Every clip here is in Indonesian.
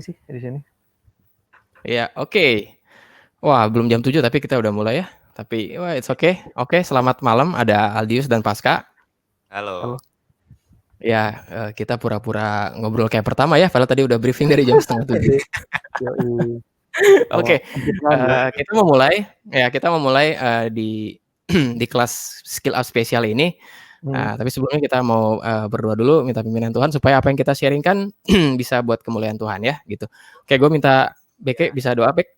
sih di sini. Ya, oke. Wah, belum jam 7 tapi kita udah mulai ya. Tapi it's okay. Oke, selamat malam. Ada Aldius dan Pasca. Halo. Ya, kita pura-pura ngobrol kayak pertama ya. Padahal tadi udah briefing dari jam 6:30. Oke, kita mau mulai. Ya, kita mau mulai di di kelas skill up spesial ini. Tapi sebelumnya kita mau berdoa dulu, minta pimpinan Tuhan supaya apa yang kita sharingkan bisa buat kemuliaan Tuhan ya, gitu. Oke, gue minta Beke bisa doa, Bek.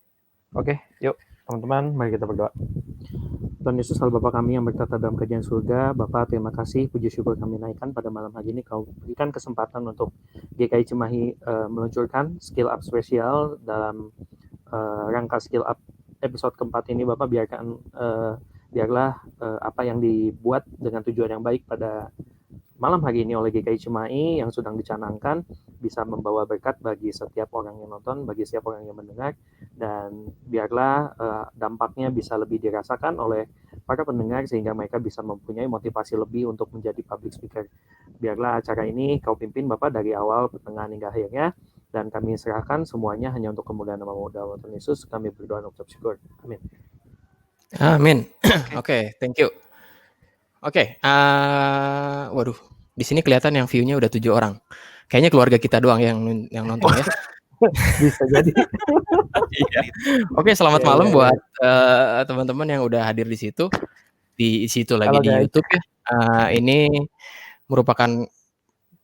Oke, yuk teman-teman, mari kita berdoa. Tuhan Yesus, Allah Bapa kami yang bertata dalam kerajaan surga, Bapa terima kasih, puji syukur kami naikkan pada malam hari ini, Kau berikan kesempatan untuk GKI Cimahi meluncurkan skill up spesial dalam rangka skill up episode keempat ini, Bapak biarlah apa yang dibuat dengan tujuan yang baik pada malam hari ini oleh GKI Cimahi yang sedang dicanangkan bisa membawa berkat bagi setiap orang yang nonton, bagi setiap orang yang mendengar, dan biarlah dampaknya bisa lebih dirasakan oleh para pendengar sehingga mereka bisa mempunyai motivasi lebih untuk menjadi public speaker. Biarlah acara ini Kau pimpin Bapak dari awal, pertengahan hingga akhirnya, dan kami serahkan semuanya hanya untuk kemuliaan nama Tuhan Yesus. Kami berdoa dan ucap syukur. Amin. Amin. Oke, thank you. Oke, waduh, di sini kelihatan yang view-nya udah 7 orang. Kayaknya keluarga kita doang yang nonton ya. Bisa jadi. Iya. Oke, selamat malam buat teman-teman yang udah hadir di situ. Di situ lagi di YouTube ya. Ini merupakan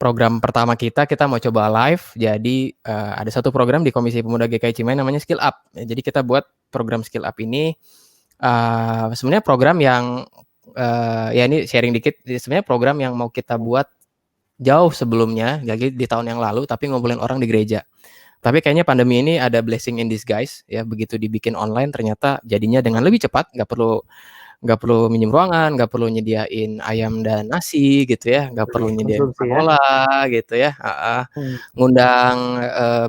program pertama kita mau coba live. Jadi ada satu program di Komisi Pemuda GKI Cimahi namanya Skill Up. Jadi kita buat program Skill Up ini sebenarnya program yang ya ini sharing dikit, sebenarnya program yang mau kita buat jauh sebelumnya, jadi di tahun yang lalu, tapi ngumpulin orang di gereja. Tapi kayaknya pandemi ini ada blessing in disguise ya, begitu dibikin online ternyata jadinya dengan lebih cepat, nggak perlu minjem ruangan, nggak perlu nyediain ayam dan nasi gitu ya, nggak perlu nyediain sekolah gitu ya. Ngundang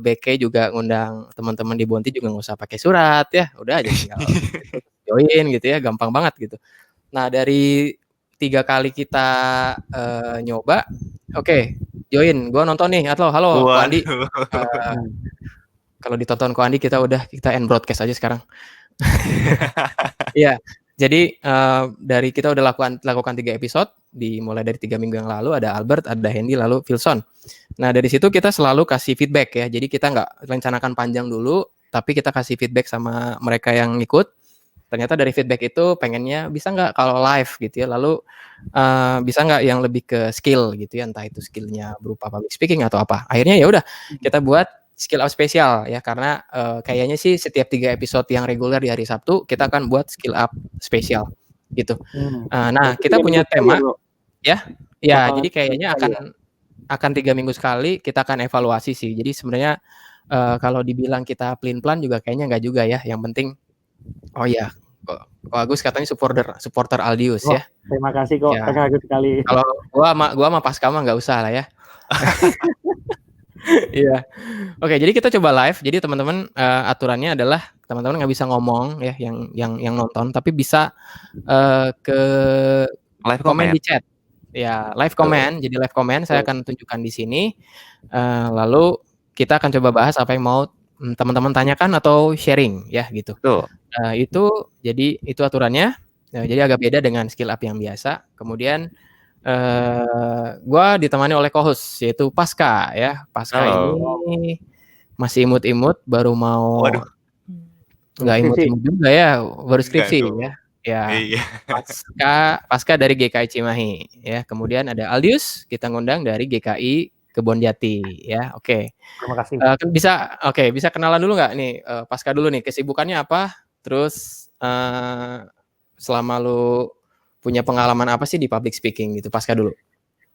BK juga, ngundang teman-teman di Bonti juga nggak usah pakai surat ya, udah aja tinggal join gitu ya, gampang banget gitu. Nah, dari 3 kali kita nyoba, oke, join. Gua nonton nih, halo Ko Andi. Kalau ditonton Ko Andi kita end broadcast aja sekarang. Iya, jadi dari kita udah lakukan 3 episode, dimulai dari 3 minggu yang lalu, ada Albert, ada Hendy, lalu Wilson. Nah, dari situ kita selalu kasih feedback ya, jadi kita nggak rencanakan panjang dulu, tapi kita kasih feedback sama mereka yang ngikut. Ternyata dari feedback itu pengennya bisa nggak kalau live gitu ya, lalu bisa nggak yang lebih ke skill gitu ya, entah itu skillnya berupa public speaking atau apa. Akhirnya ya udah kita buat skill up spesial ya, karena kayaknya sih setiap 3 episode yang reguler di hari Sabtu kita akan buat skill up spesial gitu. Nah, kita punya tema ya, jadi kayaknya akan 3 minggu sekali kita akan evaluasi sih. Jadi sebenarnya kalau dibilang kita plan juga kayaknya nggak juga ya. Yang penting kok Agus katanya supporter Aldius ya. Terima kasih kok, terharu sekali. Kalau gua sama Pasca mah nggak usah lah ya. Iya. Oke, jadi kita coba live. Jadi teman-teman aturannya adalah teman-teman nggak bisa ngomong ya, yang nonton, tapi bisa ke live komen di chat. Ya, live comment. Jadi live comment saya akan tunjukkan di sini. Lalu kita akan coba bahas apa yang mau teman-teman tanyakan atau sharing ya gitu. Itu aturannya. Jadi agak beda dengan skill up yang biasa. Kemudian gue ditemani oleh co-host yaitu Pasca ya. Pasca ini masih imut-imut, baru mau nggak imut-imut juga ya, baru skripsi ya. Ya, Pasca dari GKI Cimahi ya. Kemudian ada Aldius, kita ngundang dari GKI Kebonjati ya. Oke. Terima kasih. Bisa kenalan dulu nggak nih, Pasca dulu nih, kesibukannya apa? Terus selama lu punya pengalaman apa sih di public speaking gitu, Pasca dulu.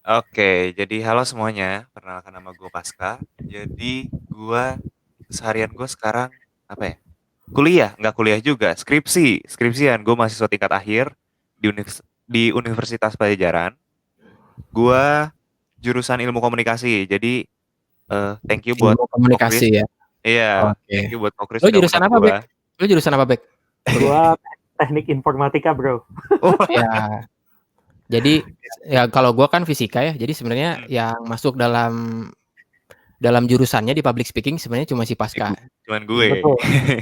Oke, jadi halo semuanya, perkenalkan nama gue Pasca. Jadi seharian gue sekarang apa ya? Nggak kuliah juga, skripsian. Gue mahasiswa tingkat akhir di Universitas Pajajaran. Gue jurusan ilmu komunikasi. Jadi thank you buat komunikasi ya. Iya, thank you buat Kokris. Lu jurusan apa, Bek? Gua teknik informatika, bro. Ya. Jadi ya kalau gua kan fisika ya. Jadi sebenarnya yang masuk dalam dalam jurusannya di public speaking sebenarnya cuma si Pasca. Cuman gue. Betul.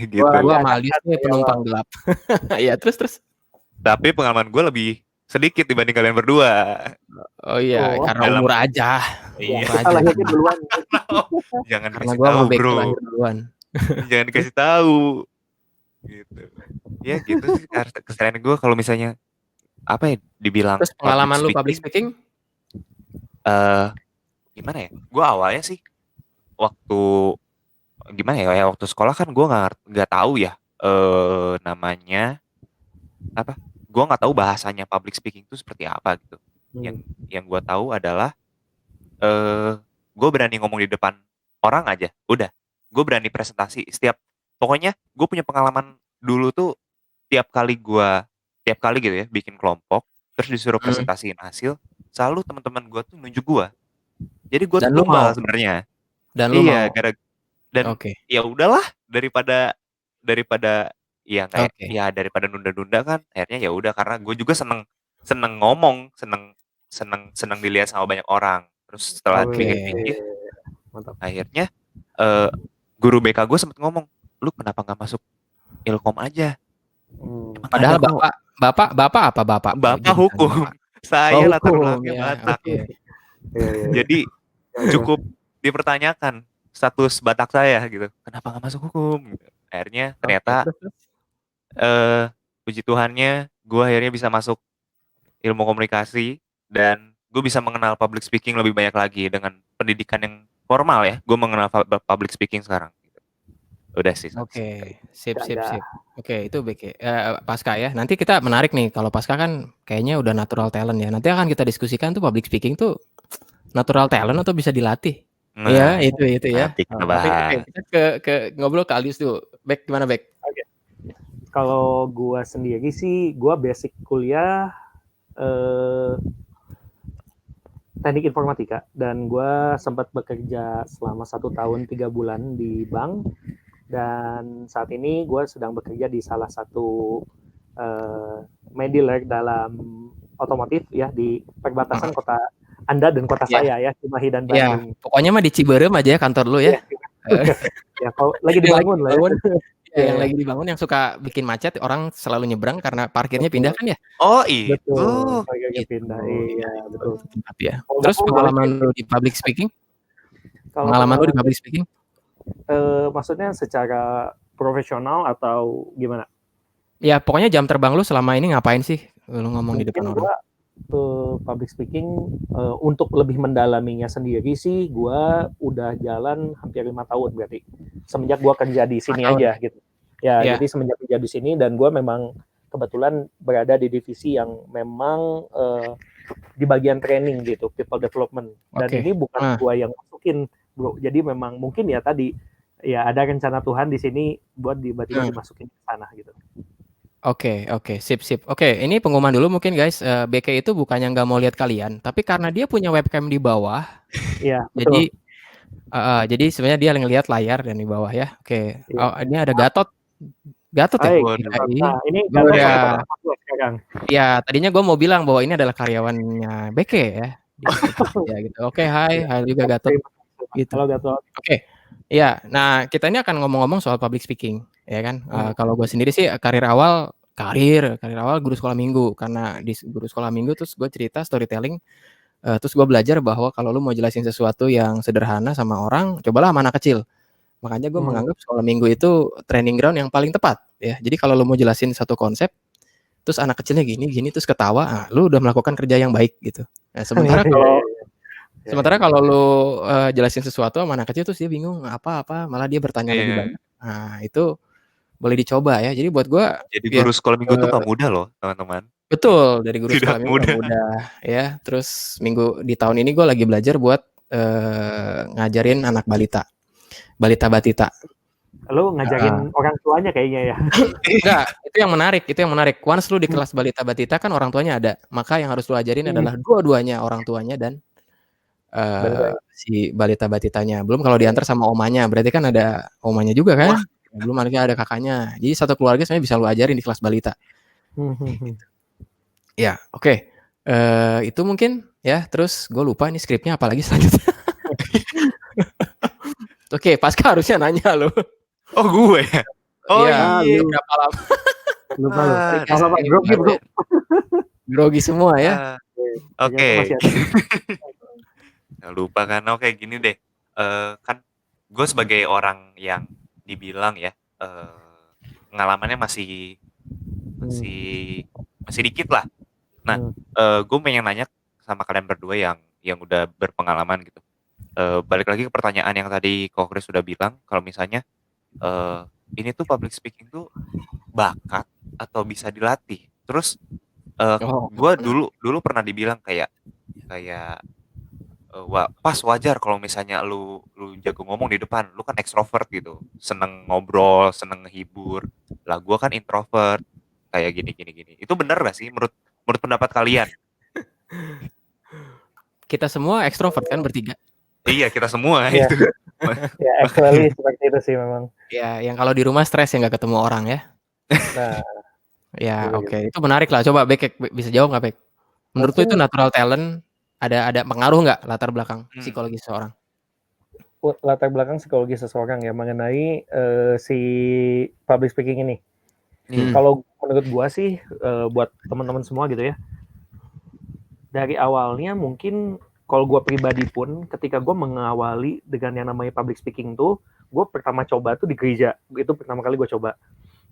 Gitu. Gua sama Aldius tuh penumpang gelap. Iya, terus. Tapi pengalaman gue lebih sedikit dibanding kalian berdua. Oh iya, karena Dalam- umur aja. Iya. Kita lahirnya duluan. Jangan Karena dikasih gua tahu, sama Becky bro. lahir duluan. Jangan dikasih tahu. Gitu. Ya gitu sih kesalahan gue kalau misalnya apa ya dibilang. Terus pengalaman lu public speaking? Gimana ya? Gue awalnya sih waktu gimana ya? Waktu sekolah kan gue nggak tahu ya namanya apa? Gue nggak tahu bahasanya public speaking itu seperti apa gitu. Yang gue tahu adalah gue berani ngomong di depan orang aja. Udah, gue berani presentasi. Pokoknya gue punya pengalaman dulu tuh tiap kali gitu ya bikin kelompok, terus disuruh presentasiin hasil, selalu teman-teman gue tuh nunjuk gue. Jadi gue tuh tumbal sebenarnya. Dan lu mau. Dan ya udahlah daripada ya kayak ya daripada nunda-nunda kan akhirnya ya udah karena gue juga seneng ngomong, seneng dilihat sama banyak orang. Terus setelah pikir-pikir akhirnya guru BK gue sempet ngomong, lu kenapa nggak masuk Ilkom aja? Padahal bapak apa bapak? Bapak hukum. Saya latar belakangnya Batak. Jadi cukup dipertanyakan status Batak saya gitu. Kenapa nggak masuk hukum? Akhirnya ternyata puji Tuhannya gue akhirnya bisa masuk ilmu komunikasi dan gue bisa mengenal public speaking lebih banyak lagi dengan pendidikan yang formal ya. Gue mengenal public speaking sekarang. Udah sih. Oke, sip. Oke, itu Pasca ya. Nanti kita menarik nih kalau Pasca kan kayaknya udah natural talent ya. Nanti akan kita diskusikan tuh public speaking tuh natural talent atau bisa dilatih. Iya, itu ya. Nanti kita bahas. Kita ke ngobrol ke Aldius tuh. Bek gimana Bek? Oke. Kalau gua sendiri sih, gua basic kuliah teknik informatika dan gua sempat bekerja selama 1 tahun 3 bulan di bank. Dan saat ini gue sedang bekerja di salah satu medialer dalam otomotif ya di perbatasan kota Anda dan kota saya ya, Cimahi dan Bandung. Ya, pokoknya mah di Ciberem aja ya kantor lu ya. Ya kalau lagi dibangun lah. Yang lagi dibangun yang suka bikin macet orang selalu nyebrang karena parkirnya pindah kan ya? Oh iya. Betul. Parkirnya pindah. Iya betul. Ya. Terus pengalaman lu di public speaking? Pengalaman lu di public speaking? Maksudnya secara profesional atau gimana? Ya pokoknya jam terbang lu selama ini ngapain sih lu ngomong di depan orang? Public speaking untuk lebih mendalaminya sendiri sih gue udah jalan hampir 5 tahun berarti semenjak gue kerja di sini aja gitu ya. Jadi semenjak kerja di sini dan gue memang kebetulan berada di divisi yang memang di bagian training gitu, people development, dan ini bukan gue yang masukin bro, jadi memang mungkin ya tadi ya ada rencana Tuhan di sini buat tiba-tiba dimasukin ke sana gitu. Oke, sip. Oke, ini pengumuman dulu mungkin guys. BK itu bukannya nggak mau lihat kalian, tapi karena dia punya webcam di bawah. Iya. Jadi sebenarnya dia ngelihat layar dan di bawah ya. Oke. Oh, ini ada Gatot ya. Nah, ini Gatot sekarang. Ya, tadinya gue mau bilang bahwa ini adalah karyawannya BK ya. Ya gitu. Oke, hai juga Gatot. Gitu. Halo Gatot. Oke. Ya, nah kita ini akan ngomong-ngomong soal public speaking, ya kan? Kalau gue sendiri sih karir awal guru sekolah minggu, karena di guru sekolah minggu terus gue cerita storytelling, terus gue belajar bahwa kalau lu mau jelasin sesuatu yang sederhana sama orang, cobalah sama anak kecil. Makanya gue menganggap sekolah minggu itu training ground yang paling tepat, ya. Jadi kalau lu mau jelasin satu konsep, terus anak kecilnya gini terus ketawa, lu udah melakukan kerja yang baik gitu. Nah, sementara kalau lu jelasin sesuatu sama anak kecil terus dia bingung apa-apa, malah dia bertanya lebih banyak. Nah, itu boleh dicoba ya. Jadi buat gua jadi guru sekolah minggu tuh gak mudah loh, teman-teman. Betul, dari guru sekolah minggu gak mudah ya. Terus di tahun ini gua lagi belajar buat ngajarin anak balita batita. Lu ngajarin orang tuanya kayaknya ya. Enggak, itu yang menarik. Once lu di kelas balita batita kan orang tuanya ada. Maka yang harus lu ajarin adalah dua-duanya, orang tuanya dan si balita batitanya. Belum kalau diantar sama omanya, berarti kan ada omanya juga kan? Belum ada kakaknya. Jadi satu keluarga sebenarnya bisa lu ajarin di kelas balita. Ya, oke. Itu mungkin ya. Terus gue lupa ini skripnya apalagi selanjutnya. Oke, Pasca harusnya nanya loh. Oh gue ya? Oh Iya, iya. berapa lama? Lupa lu. Ah, Apa grogi bro? Grogi semua ya. ah, Ternyata Oke. masih ada. Lupa kan? Oke, gini deh. Kan gue sebagai orang yang dibilang ya, pengalamannya masih masih masih dikit lah. Nah, gue pengen nanya sama kalian berdua yang udah berpengalaman gitu. Balik lagi ke pertanyaan yang tadi Ko Chris sudah bilang, kalau misalnya ini tuh public speaking tuh bakat atau bisa dilatih. Terus gue dulu pernah dibilang kayak wah, pas wajar kalau misalnya lu jago ngomong di depan, lu kan ekstrovert gitu, seneng ngobrol, seneng ngehibur. Lah gue kan introvert, kayak gini. Itu bener gak sih menurut pendapat kalian? Kita semua ekstrovert kan bertiga. Iya, kita semua Iya. itu. Ya, actually seperti itu sih memang. Ya, yang kalau di rumah stres ya nggak ketemu orang ya. Nah, Ya, gitu. oke. Itu menarik lah. Coba Bek bisa jawab nggak, Bek? Menurut lu itu natural talent ada pengaruh nggak latar belakang psikologi seseorang? Latar belakang psikologi seseorang ya mengenai si public speaking ini. Kalau menurut gua sih buat teman-teman semua gitu ya. Dari awalnya mungkin kalau gua pribadi pun ketika gua mengawali dengan yang namanya public speaking tuh, gua pertama coba tuh di gereja. Itu pertama kali gua coba.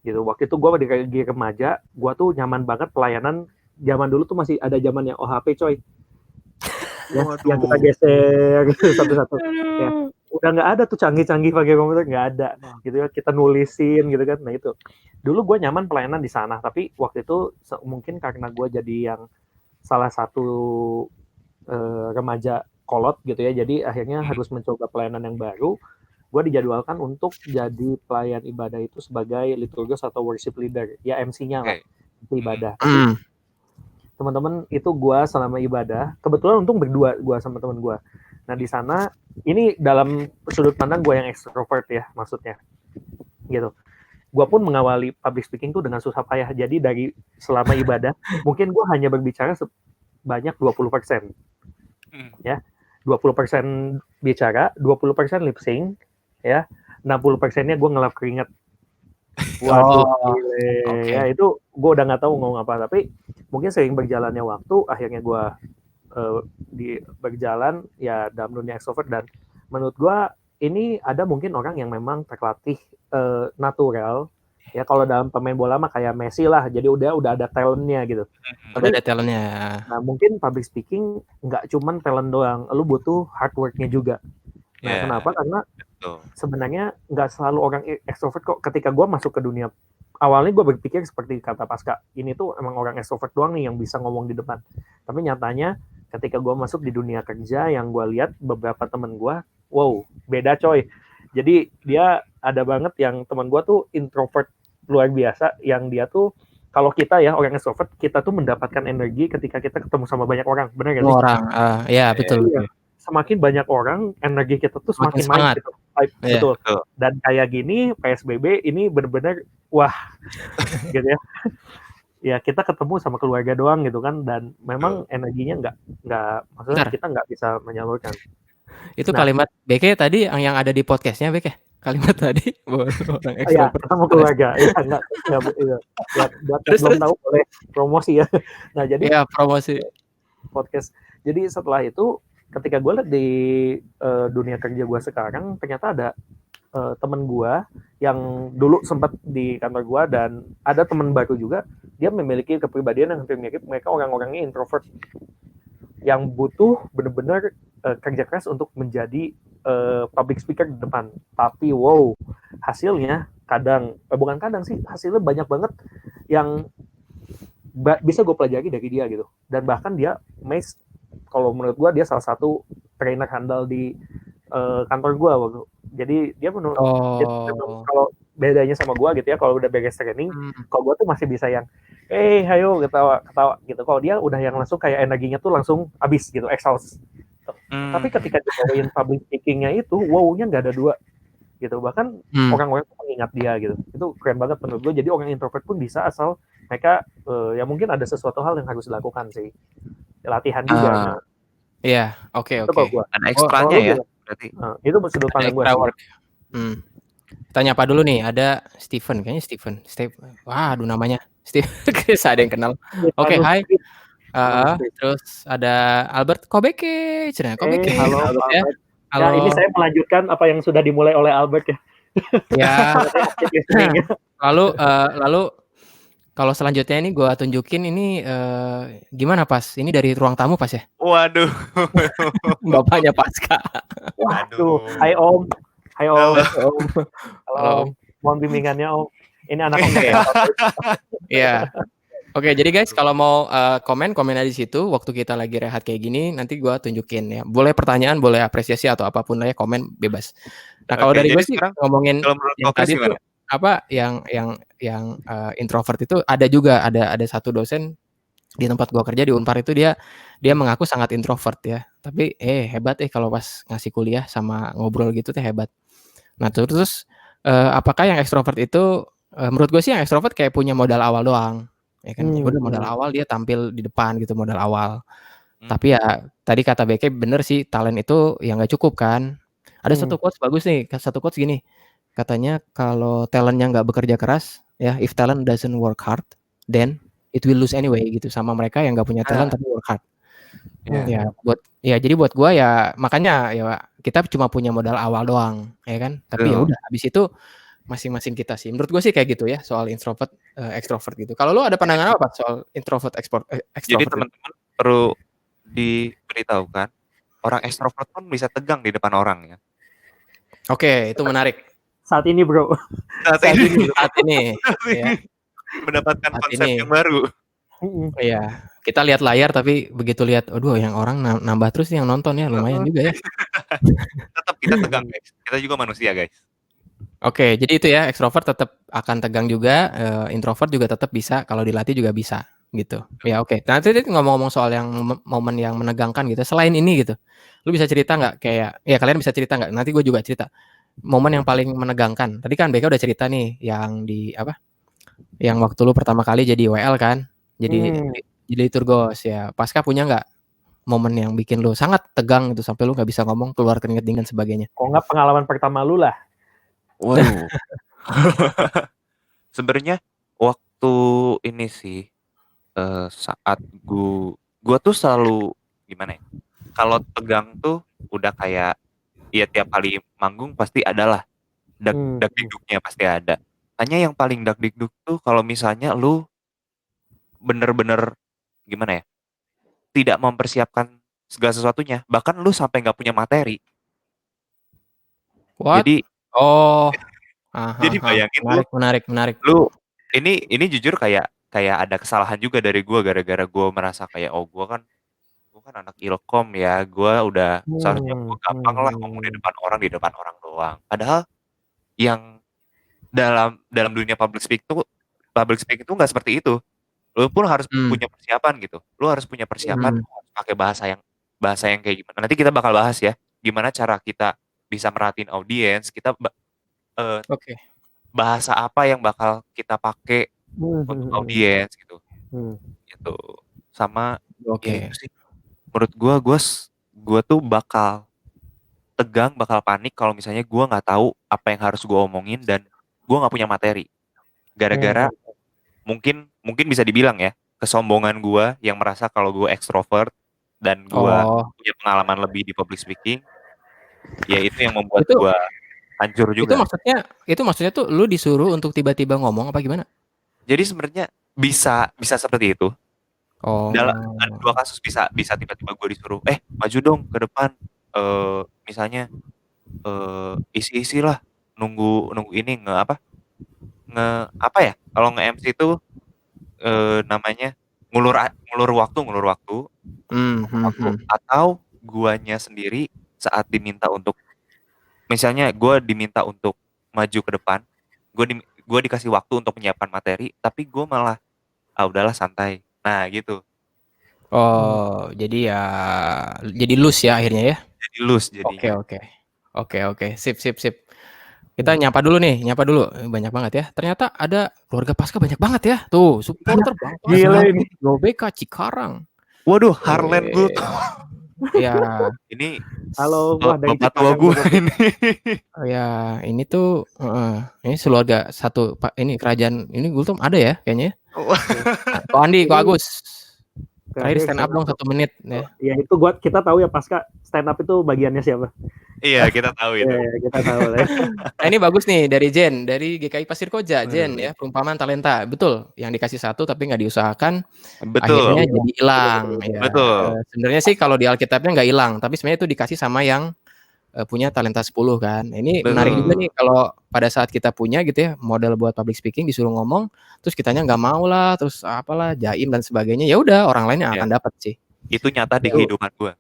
Gitu. Waktu itu gua di remaja, gua tuh nyaman banget pelayanan. Zaman dulu tuh masih ada zaman yang OHP coy. Ya, yang kita geser gitu satu-satu. Ya, udah nggak ada tuh canggih-canggih pakai komputer, nggak ada gitu ya, kita nulisin gitu kan. Nah itu dulu gue nyaman pelayanan di sana, tapi waktu itu mungkin karena gue jadi yang salah satu remaja kolot gitu ya, jadi akhirnya harus mencoba pelayanan yang baru. Gue dijadwalkan untuk jadi pelayan ibadah itu sebagai liturgus atau worship leader, ya MC-nya lah, ibadah. Teman-teman itu gue selama ibadah, kebetulan untung berdua gue sama teman gue. Nah di sana ini dalam sudut pandang gue yang extrovert ya maksudnya, gitu. Gue pun mengawali public speaking tuh dengan susah payah. Jadi dari selama ibadah mungkin gue hanya berbicara sebanyak 20%, ya 20% bicara, 20% lip sync, ya 60%-nya gue ngelap keringat. Waduh, ya itu gue udah nggak tahu ngomong apa, tapi mungkin sering berjalannya waktu akhirnya gue berjalan ya dalam dunia extrovert, dan menurut gue ini ada mungkin orang yang memang terlatih natural ya, kalau dalam pemain bola mah kayak Messi lah, jadi udah ada talentnya gitu. Udah ada talentnya. Nah mungkin public speaking nggak cuman talent doang, lu butuh hard worknya juga. Nah kenapa? Karena sebenarnya nggak selalu orang extrovert kok. Ketika gue masuk ke dunia, awalnya gue berpikir seperti kata Pasca, ini tuh emang orang extrovert doang nih yang bisa ngomong di depan. Tapi nyatanya ketika gue masuk di dunia kerja, yang gue lihat beberapa temen gue, wow, beda coy. Jadi dia ada banget yang teman gue tuh introvert luar biasa, yang dia tuh kalau kita ya orang extrovert, kita tuh mendapatkan energi ketika kita ketemu sama banyak orang, benar nggak sih? Ya betul. Iya. Semakin banyak orang, energi kita tuh semakin naik gitu. Betul. Dan kayak gini PSBB ini benar-benar wah gitu ya. Ya kita ketemu sama keluarga doang gitu kan, dan memang energinya nggak maksudnya kita nggak bisa menyalurkan. Itu kalimat BK tadi yang ada di podcastnya BK. Kalimat tadi orang extrovert. Ya, ketemu keluarga. Ya, enggak ya, buat belum tahu boleh promosi ya. Nah, jadi ya promosi podcast. Jadi setelah itu ketika gue lihat di dunia kerja gue sekarang, ternyata ada teman gue yang dulu sempat di kantor gue, dan ada teman baru juga, dia memiliki kepribadian yang hampir mirip, mereka orang-orangnya introvert yang butuh benar-benar kerja keras untuk menjadi public speaker di depan. Tapi wow, hasilnya bukan kadang sih, hasilnya banyak banget yang bisa gue pelajari dari dia gitu. Dan bahkan dia kalau menurut gue dia salah satu trainer handal di kantor gue waktu. Jadi dia kalau bedanya sama gue gitu ya, kalau udah beres training, kalau gue tuh masih bisa yang hayo ketawa gitu. Kalau dia udah yang langsung kayak energinya tuh langsung habis gitu, exhaust. Tapi ketika dibawain public speaking-nya itu, wow-nya nggak ada dua gitu. Bahkan orang-orang tuh mengingat dia gitu. Itu keren banget menurut gue. Jadi orang introvert pun bisa, asal mereka ya mungkin ada sesuatu hal yang harus dilakukan sih. Latihan juga. Iya, oke. Ada ekstranya ya. berarti. Itu sudut Ada pandang gue extra sih. work. Kita nyapa dulu nih, ada Steven, kayaknya Steven. Wah, aduh namanya. Steve, ada yang kenal. Oke, hai. Terus ada Albert Kobeke. Halo Albert Pak ya. Albert. Halo. Ya, ini saya melanjutkan apa yang sudah dimulai oleh Albert ya. Ya. Aktif listening ya. Lalu kalau selanjutnya ini gue tunjukin ini gimana Pas? Ini dari ruang tamu Pas ya? Waduh. Bapaknya Pasca. Waduh. Hai Om. Hai Om. Halo. Halo. Mohon bimbingannya Om. Ini anak Om. Iya. Oke, jadi guys kalau mau komen aja di situ waktu kita lagi rehat kayak gini, nanti gue tunjukin ya. Boleh pertanyaan, boleh apresiasi atau apapun lah ya, komen bebas. Nah, kalau dari gue sih ngomongin yang tadi tuh apa yang introvert itu ada juga ada satu dosen di tempat gue kerja di Unpar itu dia mengaku sangat introvert ya. Tapi hebat kalau pas ngasih kuliah sama ngobrol gitu tuh hebat. Nah, terus apakah yang ekstrovert itu menurut gue sih yang ekstrovert kayak punya modal awal doang. Ya kan, udah modal awal dia tampil di depan gitu modal awal. Tapi ya tadi kata BK bener sih, talent itu yang nggak cukup kan. Ada satu quotes bagus nih, satu quotes gini, katanya kalau talentnya nggak bekerja keras, ya if talent doesn't work hard, then it will lose anyway gitu sama mereka yang nggak punya talent tapi work hard. Jadi buat gua ya makanya ya kita cuma punya modal awal doang, ya kan. Tapi ya udah habis itu masing-masing kita sih. Menurut gue sih kayak gitu ya soal introvert, extrovert gitu. Kalau lu ada pandangan apa soal introvert, extrovert? Jadi teman-teman perlu diberitahukan, orang extrovert pun bisa tegang di depan orang ya. Oke, itu menarik. Saat ini bro. Saat ini. Ya. Mendapatkan konsep yang baru. Iya, kita lihat layar tapi begitu lihat, aduh yang orang nambah terus yang nonton ya lumayan juga ya. Tetap kita tegang guys. Kita juga manusia guys. Oke, jadi itu ya, ekstrovert tetap akan tegang juga, introvert juga tetap bisa, kalau dilatih juga bisa, gitu. Ya oke. Nah tadi ngomong-ngomong soal yang momen yang menegangkan gitu, selain ini gitu, lu bisa cerita nggak kayak, ya kalian bisa cerita nggak? Nanti gue juga cerita. Momen yang paling menegangkan. Tadi kan BK udah cerita nih, yang di apa? Yang waktu lu pertama kali jadi WL kan, jadi liturgos ya. Pasca punya nggak momen yang bikin lu sangat tegang gitu sampai lu nggak bisa ngomong, keluar keringet dingin sebagainya? Kok nggak pengalaman pertama lu lah? Waduh. Sebenarnya waktu ini sih saat gua tuh selalu gimana ya? Kalau tegang tuh udah kayak ya tiap kali manggung pasti adalah dak-dikduknya pasti ada. Hanya yang paling dak-dikduk tuh kalau misalnya lu bener-bener gimana ya? Tidak mempersiapkan segala sesuatunya, bahkan lu sampai nggak punya materi. What? Jadi jadi bayangin menarik. Lu ini jujur kayak ada kesalahan juga dari gue gara-gara gue merasa kayak gue kan anak ilkom ya, gue udah seharusnya gue gampang lah ngomong di depan orang doang. Padahal yang dalam dunia public speak itu nggak seperti itu. Lu pun harus punya persiapan gitu. Lu harus punya persiapan pakai bahasa yang kayak gimana. Nanti kita bakal bahas ya, gimana cara kita bisa merhatiin audiens, kita bahasa apa yang bakal kita pakai untuk audiens gitu. Gitu. Sama ya itu sih. Menurut gue tuh bakal tegang, bakal panik kalau misalnya gue nggak tahu apa yang harus gue omongin dan gue nggak punya materi. Gara-gara mungkin bisa dibilang ya kesombongan gue yang merasa kalau gue extrovert dan gue punya pengalaman lebih di public speaking. Ya itu yang membuat gue hancur juga. Itu maksudnya tuh lu disuruh untuk tiba-tiba ngomong apa gimana? Jadi sebenarnya bisa seperti itu. Dalam 2 kasus bisa tiba-tiba gue disuruh, maju dong ke depan, misalnya isi lah nunggu ini apa ya kalau nge-MC itu namanya ngulur waktu atau guanya sendiri saat diminta untuk misalnya gue diminta untuk maju ke depan, gue dikasih waktu untuk menyiapkan materi tapi gue malah udahlah santai. Nah gitu. Jadi ya jadi loose ya akhirnya ya. Jadi loose jadinya. Oke. Sip. Kita nyapa dulu. Banyak banget ya. Ternyata ada keluarga Pasca banyak banget ya. Tuh, supporter banget. Gila ini. GBK Cikarang. Waduh, Harlan Gold. Iya. Ini Halo, wah dari bapak tua Cikarang gue bener. ini. Ya, ini tuh ini keluarga satu Pak ini kerajaan ini Gultom ada ya kayaknya. Ko Andi, Ko Ini Agus. Terakhir terakhir stand up stand dong up. 1 menit ya. Ya itu kita tahu ya Pasca stand up itu bagiannya siapa. Iya, kita tahu itu. Ya, kita tahu lah. Nah, ini bagus nih dari Jen, dari GKI Pasir Koja, Jen Waduh. ya, perumpamaan talenta. Betul, yang dikasih 1 tapi nggak diusahakan, Betul. akhirnya jadi hilang. Betul. Ya, Betul. sebenarnya sih kalau di Alkitabnya nggak hilang, tapi sebenarnya itu dikasih sama yang punya talenta 10 kan. Ini menarik juga nih Betul. kalau pada saat kita punya gitu ya, modal buat public speaking disuruh ngomong, terus kitanya nggak mau lah, terus apalah, jaim dan sebagainya, ya udah orang lain yang Ya. akan dapat sih. Itu nyata di Itu kehidupan gue.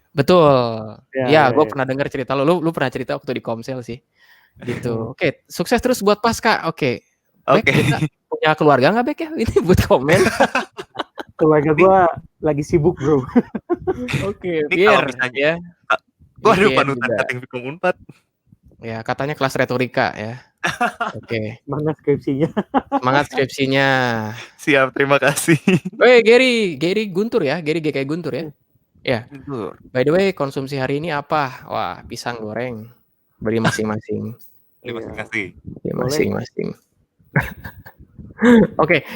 betul. Ya. Ya, gue pernah dengar cerita lu pernah cerita waktu di Komsel sih. Gitu. Oke, sukses terus buat Pasca. Oke. Bek, Oke. kita punya keluarga nggak Bek ya? Ini buat komen. Keluarga gue lagi sibuk bro. Oke, Ini biar kalau misalnya, ya. waduh, Bikin panutan juga. cutting Vkom Unpad. Ya, katanya kelas retorika ya. Oke. Mana skripsinya? Semangat skripsinya. Siap, terima kasih. Gary Guntur ya, Gary GKI Guntur ya. Ya. Guntur. By the way, konsumsi hari ini apa? Wah, pisang goreng. Beli masing-masing. Terima kasih. Ya, masing-masing. Oke.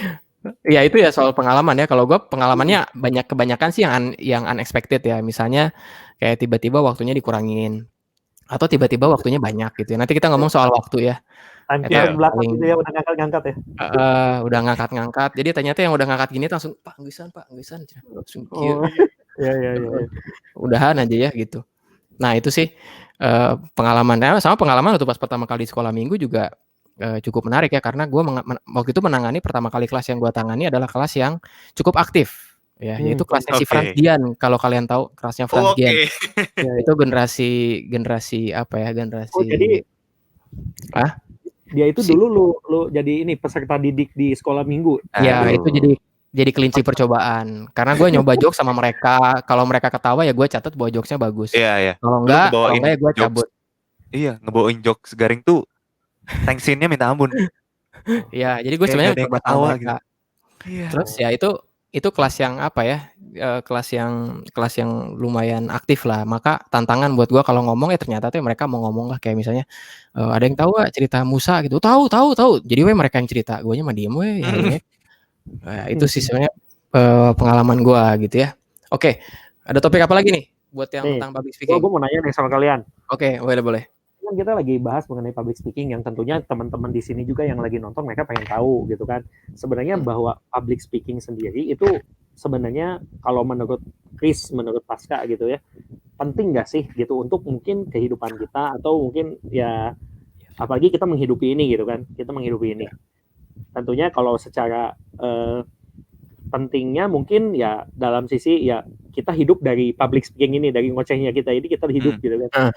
Ya itu ya soal pengalaman ya. Kalau gue pengalamannya kebanyakan sih yang unexpected ya. Misalnya kayak tiba-tiba waktunya dikurangin atau tiba-tiba waktunya banyak gitu. Nanti kita ngomong soal waktu ya. Time Ya. kita belakang gitu ya, udah ngangkat-ngangkat ya. Udah ngangkat-ngangkat. Jadi ternyata yang udah ngangkat gini langsung Pak Anggisan. Langsung Oh, ya. udahan aja ya gitu. Nah itu sih pengalamannya sama pengalaman waktu pas pertama kali di sekolah minggu juga cukup menarik ya karena gue waktu itu menangani pertama kali kelas yang gue tangani adalah kelas yang cukup aktif ya yaitu kelasnya si Franz Gian. Kalau kalian tahu kelasnya Franz Gian. Ya, itu generasi apa ya generasi. Oh jadi dia itu dulu lu jadi ini peserta didik di sekolah minggu. Ya itu jadi kelinci percobaan karena gue nyoba jokes sama mereka. Kalau mereka ketawa ya gue catat bahwa jokesnya bagus. Iya. Kalau enggak ya gue cabut. Iya, ngebawain jokes garing tuh tensinya minta ampun. Iya, jadi gue sebenarnya coba tawa gitu. Iya. Terus ya itu kelas yang apa ya? Kelas yang lumayan aktif lah. Maka tantangan buat gue kalau ngomong ya ternyata tuh mereka mau ngomong lah kayak misalnya ada yang tahu gak cerita Musa gitu. Tahu. Jadi mereka yang cerita, guanya mah diem ya. Nah, itu sih sebenarnya pengalaman gue gitu ya. Oke, ada topik apa lagi nih buat yang tentang public speaking? Gue mau nanya nih sama kalian. Oke, boleh. Kan kita lagi bahas mengenai public speaking yang tentunya teman-teman di sini juga yang lagi nonton mereka pengen tahu gitu kan. Sebenarnya bahwa public speaking sendiri itu sebenarnya kalau menurut Chris, menurut Pasca gitu ya, penting nggak sih gitu untuk mungkin kehidupan kita atau mungkin ya apalagi kita menghidupi ini gitu kan. Kita menghidupi ini. Tentunya kalau secara pentingnya mungkin ya dalam sisi ya kita hidup dari public speaking ini, dari ngocehnya kita ini kita hidup gitu kan.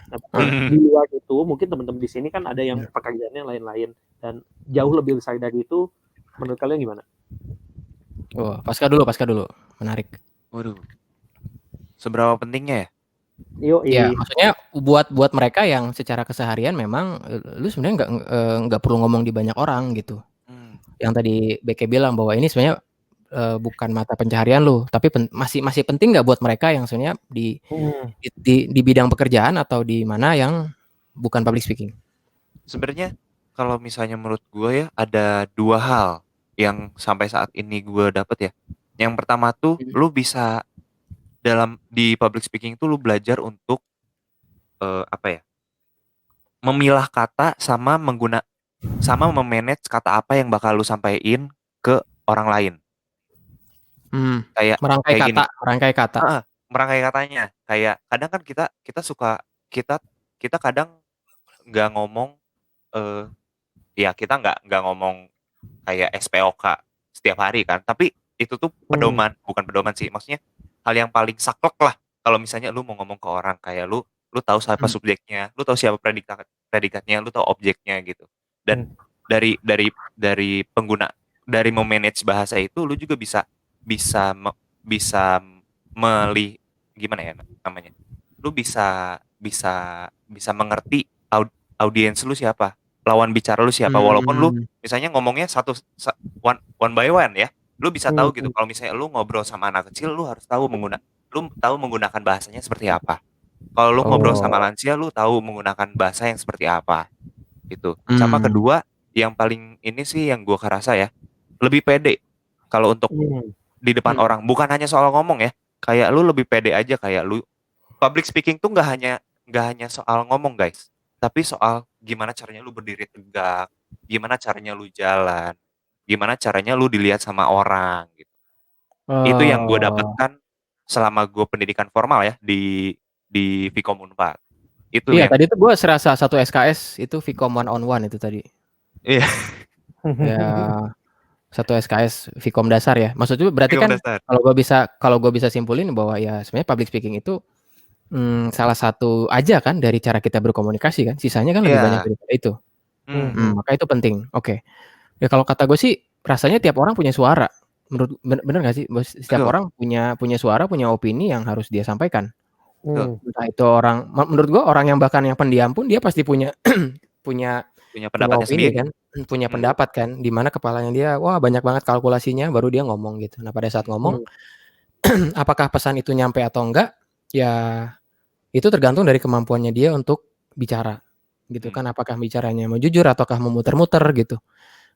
Di luar itu mungkin teman-teman di sini kan ada yang pekerjaannya lain-lain dan jauh lebih besar dari itu. Menurut kalian gimana? Oh, Pasca dulu, menarik. Waduh, seberapa pentingnya ya? Ya, maksudnya buat mereka yang secara keseharian memang lu sebenarnya nggak perlu ngomong di banyak orang gitu. Yang tadi Beke bilang bahwa ini sebenarnya bukan mata pencaharian lu, tapi masih penting nggak buat mereka yang sebenarnya di bidang pekerjaan atau di mana yang bukan public speaking? Sebenarnya kalau misalnya menurut gue ya ada 2 hal yang sampai saat ini gue dapet ya. Yang pertama tuh lu bisa di public speaking tuh lu belajar untuk memilah kata sama memanage kata apa yang bakal lu sampaikan ke orang lain. Kayak merangkai kata. Merangkai katanya. Kayak kadang kan kita suka kita kadang nggak ngomong ya kita nggak ngomong kayak SPOK setiap hari kan. Tapi itu tuh bukan pedoman sih. Maksudnya hal yang paling saklek lah. Kalau misalnya lu mau ngomong ke orang kayak lu tahu siapa subjeknya, lu tahu siapa predikatnya, lu tahu objeknya gitu. Dan dari memanage bahasa itu lu juga bisa gimana ya namanya? Lu bisa mengerti audiens lu siapa, lawan bicara lu siapa, walaupun lu misalnya ngomongnya one by one ya, lu bisa tahu gitu. Kalau misalnya lu ngobrol sama anak kecil, lu harus tahu lu tahu menggunakan bahasanya seperti apa. Kalau lu ngobrol sama Oh. lansia, lu tahu menggunakan bahasa yang seperti apa, gitu. Sama kedua, yang paling ini sih yang gua rasa ya, lebih pede kalau untuk di depan orang. Bukan hanya soal ngomong ya, kayak lu lebih pede aja, kayak lu public speaking tuh nggak hanya soal ngomong guys, tapi soal gimana caranya lu berdiri tegak, gimana caranya lu jalan, gimana caranya lu dilihat sama orang gitu. Itu yang gue Oh. dapatkan selama gue pendidikan formal ya di Vkom Unpad. Itu Iya, yang tadi tuh gue serasa 1 SKS itu Vkom 1-on-1 itu tadi. iya, Ya, 1 SKS Vkom dasar ya. Maksudnya berarti Vkom kan dasar. kalau gue bisa simpulin bahwa ya sebenarnya public speaking itu salah satu aja kan dari cara kita berkomunikasi kan. Sisanya kan lebih banyak Iya. daripada itu. Hmm. Maka itu penting. Oke. Ya kalau kata gue sih rasanya tiap orang punya suara. Menurut bener nggak sih? Setiap Betul. orang punya suara, punya opini yang harus dia sampaikan. Betul. Entah itu orang, menurut gue orang yang bahkan yang pendiam pun dia pasti punya punya Punya pendapatnya opini sendiri. kan, punya pendapat kan, di mana kepalanya dia wah banyak banget kalkulasinya baru dia ngomong gitu. Nah pada saat ngomong apakah pesan itu nyampe atau enggak ya itu tergantung dari kemampuannya dia untuk bicara gitu kan, apakah bicaranya mau jujur ataukah mau muter-muter gitu.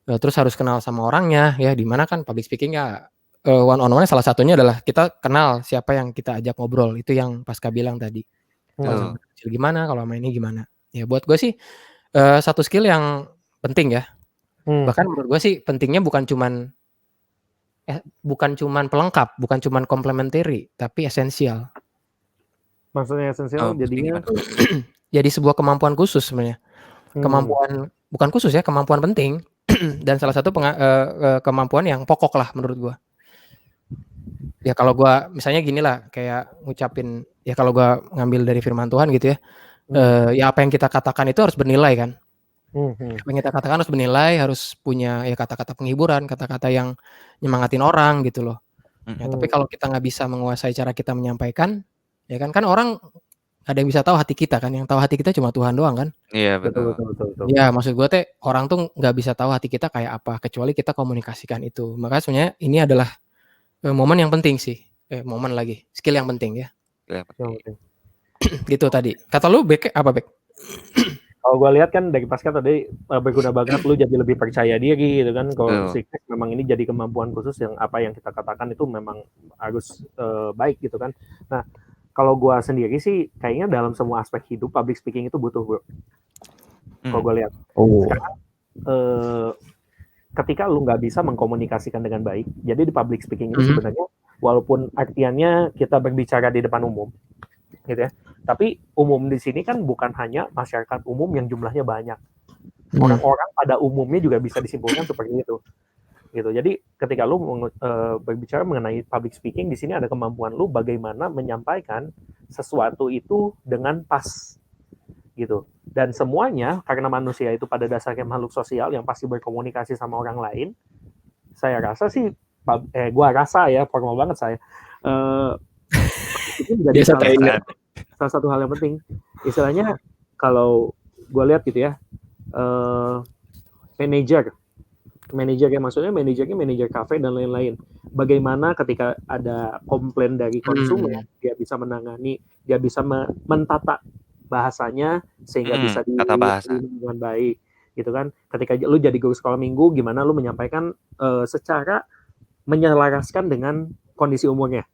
Terus harus kenal sama orangnya ya, di mana kan public speaking ya one on one salah satunya adalah kita kenal siapa yang kita ajak ngobrol, itu yang Pasca bilang tadi. Kalau sama kecil gimana, kalau sama ini gimana. Ya buat gue sih satu skill yang penting ya. Bahkan menurut gue sih pentingnya bukan cuman pelengkap, bukan cuman complementary, tapi esensial. Maksudnya esensial jadinya jadi sebuah kemampuan khusus sebenarnya. Kemampuan bukan khusus ya, kemampuan penting dan salah satu kemampuan yang pokok lah menurut gue. Ya kalau gue misalnya gini lah, kayak ngucapin ya kalau gue ngambil dari firman Tuhan gitu ya, ya apa yang kita katakan itu harus bernilai kan. Apa yang kita katakan harus bernilai, harus punya ya kata-kata penghiburan, kata-kata yang nyemangatin orang gitu loh. Ya, tapi kalau kita nggak bisa menguasai cara kita menyampaikan, ya kan orang ada yang bisa tahu hati kita kan, yang tahu hati kita cuma Tuhan doang kan. Iya betul. Ya maksud gue teh orang tuh nggak bisa tahu hati kita kayak apa kecuali kita komunikasikan itu. Maka sebenarnya ini adalah momen yang penting sih, momen lagi skill yang penting ya. Gitu tadi. Kata lu Bek apa Bek? Kalau gue lihat kan dari Pasca tadi berguna banget, lu jadi lebih percaya diri gitu kan. Kalau psikis memang ini jadi kemampuan khusus yang apa yang kita katakan itu memang harus baik gitu kan. Nah kalau gue sendiri sih kayaknya dalam semua aspek hidup public speaking itu butuh bro. Kalau gue lihat sekarang ketika lu nggak bisa mengkomunikasikan dengan baik, jadi di public speaking itu sebenarnya walaupun artiannya kita berbicara di depan umum gitu ya, tapi umum di sini kan bukan hanya masyarakat umum yang jumlahnya banyak, orang-orang pada umumnya juga bisa disimpulkan seperti itu gitu. Jadi ketika lu berbicara mengenai public speaking, di sini ada kemampuan lu bagaimana menyampaikan sesuatu itu dengan pas gitu. Dan semuanya karena manusia itu pada dasarnya makhluk sosial yang pasti berkomunikasi sama orang lain. Saya rasa sih gua rasa ya, formal banget saya. Itu menjadi salah satu hal yang penting. Istilahnya kalau gue lihat gitu ya, manajer ya, maksudnya manajer kafe dan lain-lain. Bagaimana ketika ada komplain dari konsumen, dia bisa menangani, dia bisa mentata bahasanya sehingga bisa dengan baik gitu kan. Ketika lu jadi guru sekolah minggu, gimana lu menyampaikan secara menyelaraskan dengan kondisi umurnya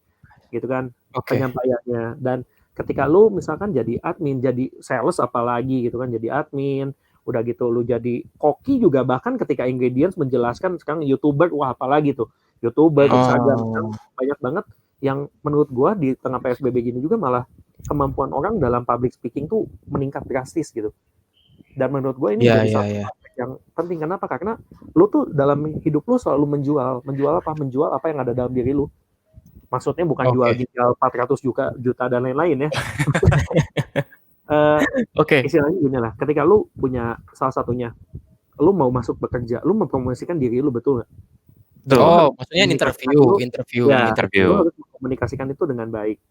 gitu kan, penyampaiannya. Dan ketika lu misalkan jadi admin, jadi sales apalagi gitu kan, jadi admin, udah gitu lu jadi koki juga, bahkan ketika ingredients menjelaskan, sekarang YouTuber, wah apalagi tuh YouTuber, Instagram, banyak banget yang menurut gua di tengah PSBB gini juga malah kemampuan orang dalam public speaking tuh meningkat drastis gitu. Dan menurut gua ini jadi satu aspek yang penting. Kenapa? Karena lu tuh dalam hidup lu selalu menjual apa yang ada dalam diri lu. Maksudnya bukan jual ginjal 400 juta dan lain-lain ya. Istilahnya gini lah, ketika lu punya salah satunya, lu mau masuk bekerja, lu mempromosikan diri lu, betul nggak? Maksudnya interview. Lu harus mengkomunikasikan itu dengan baik.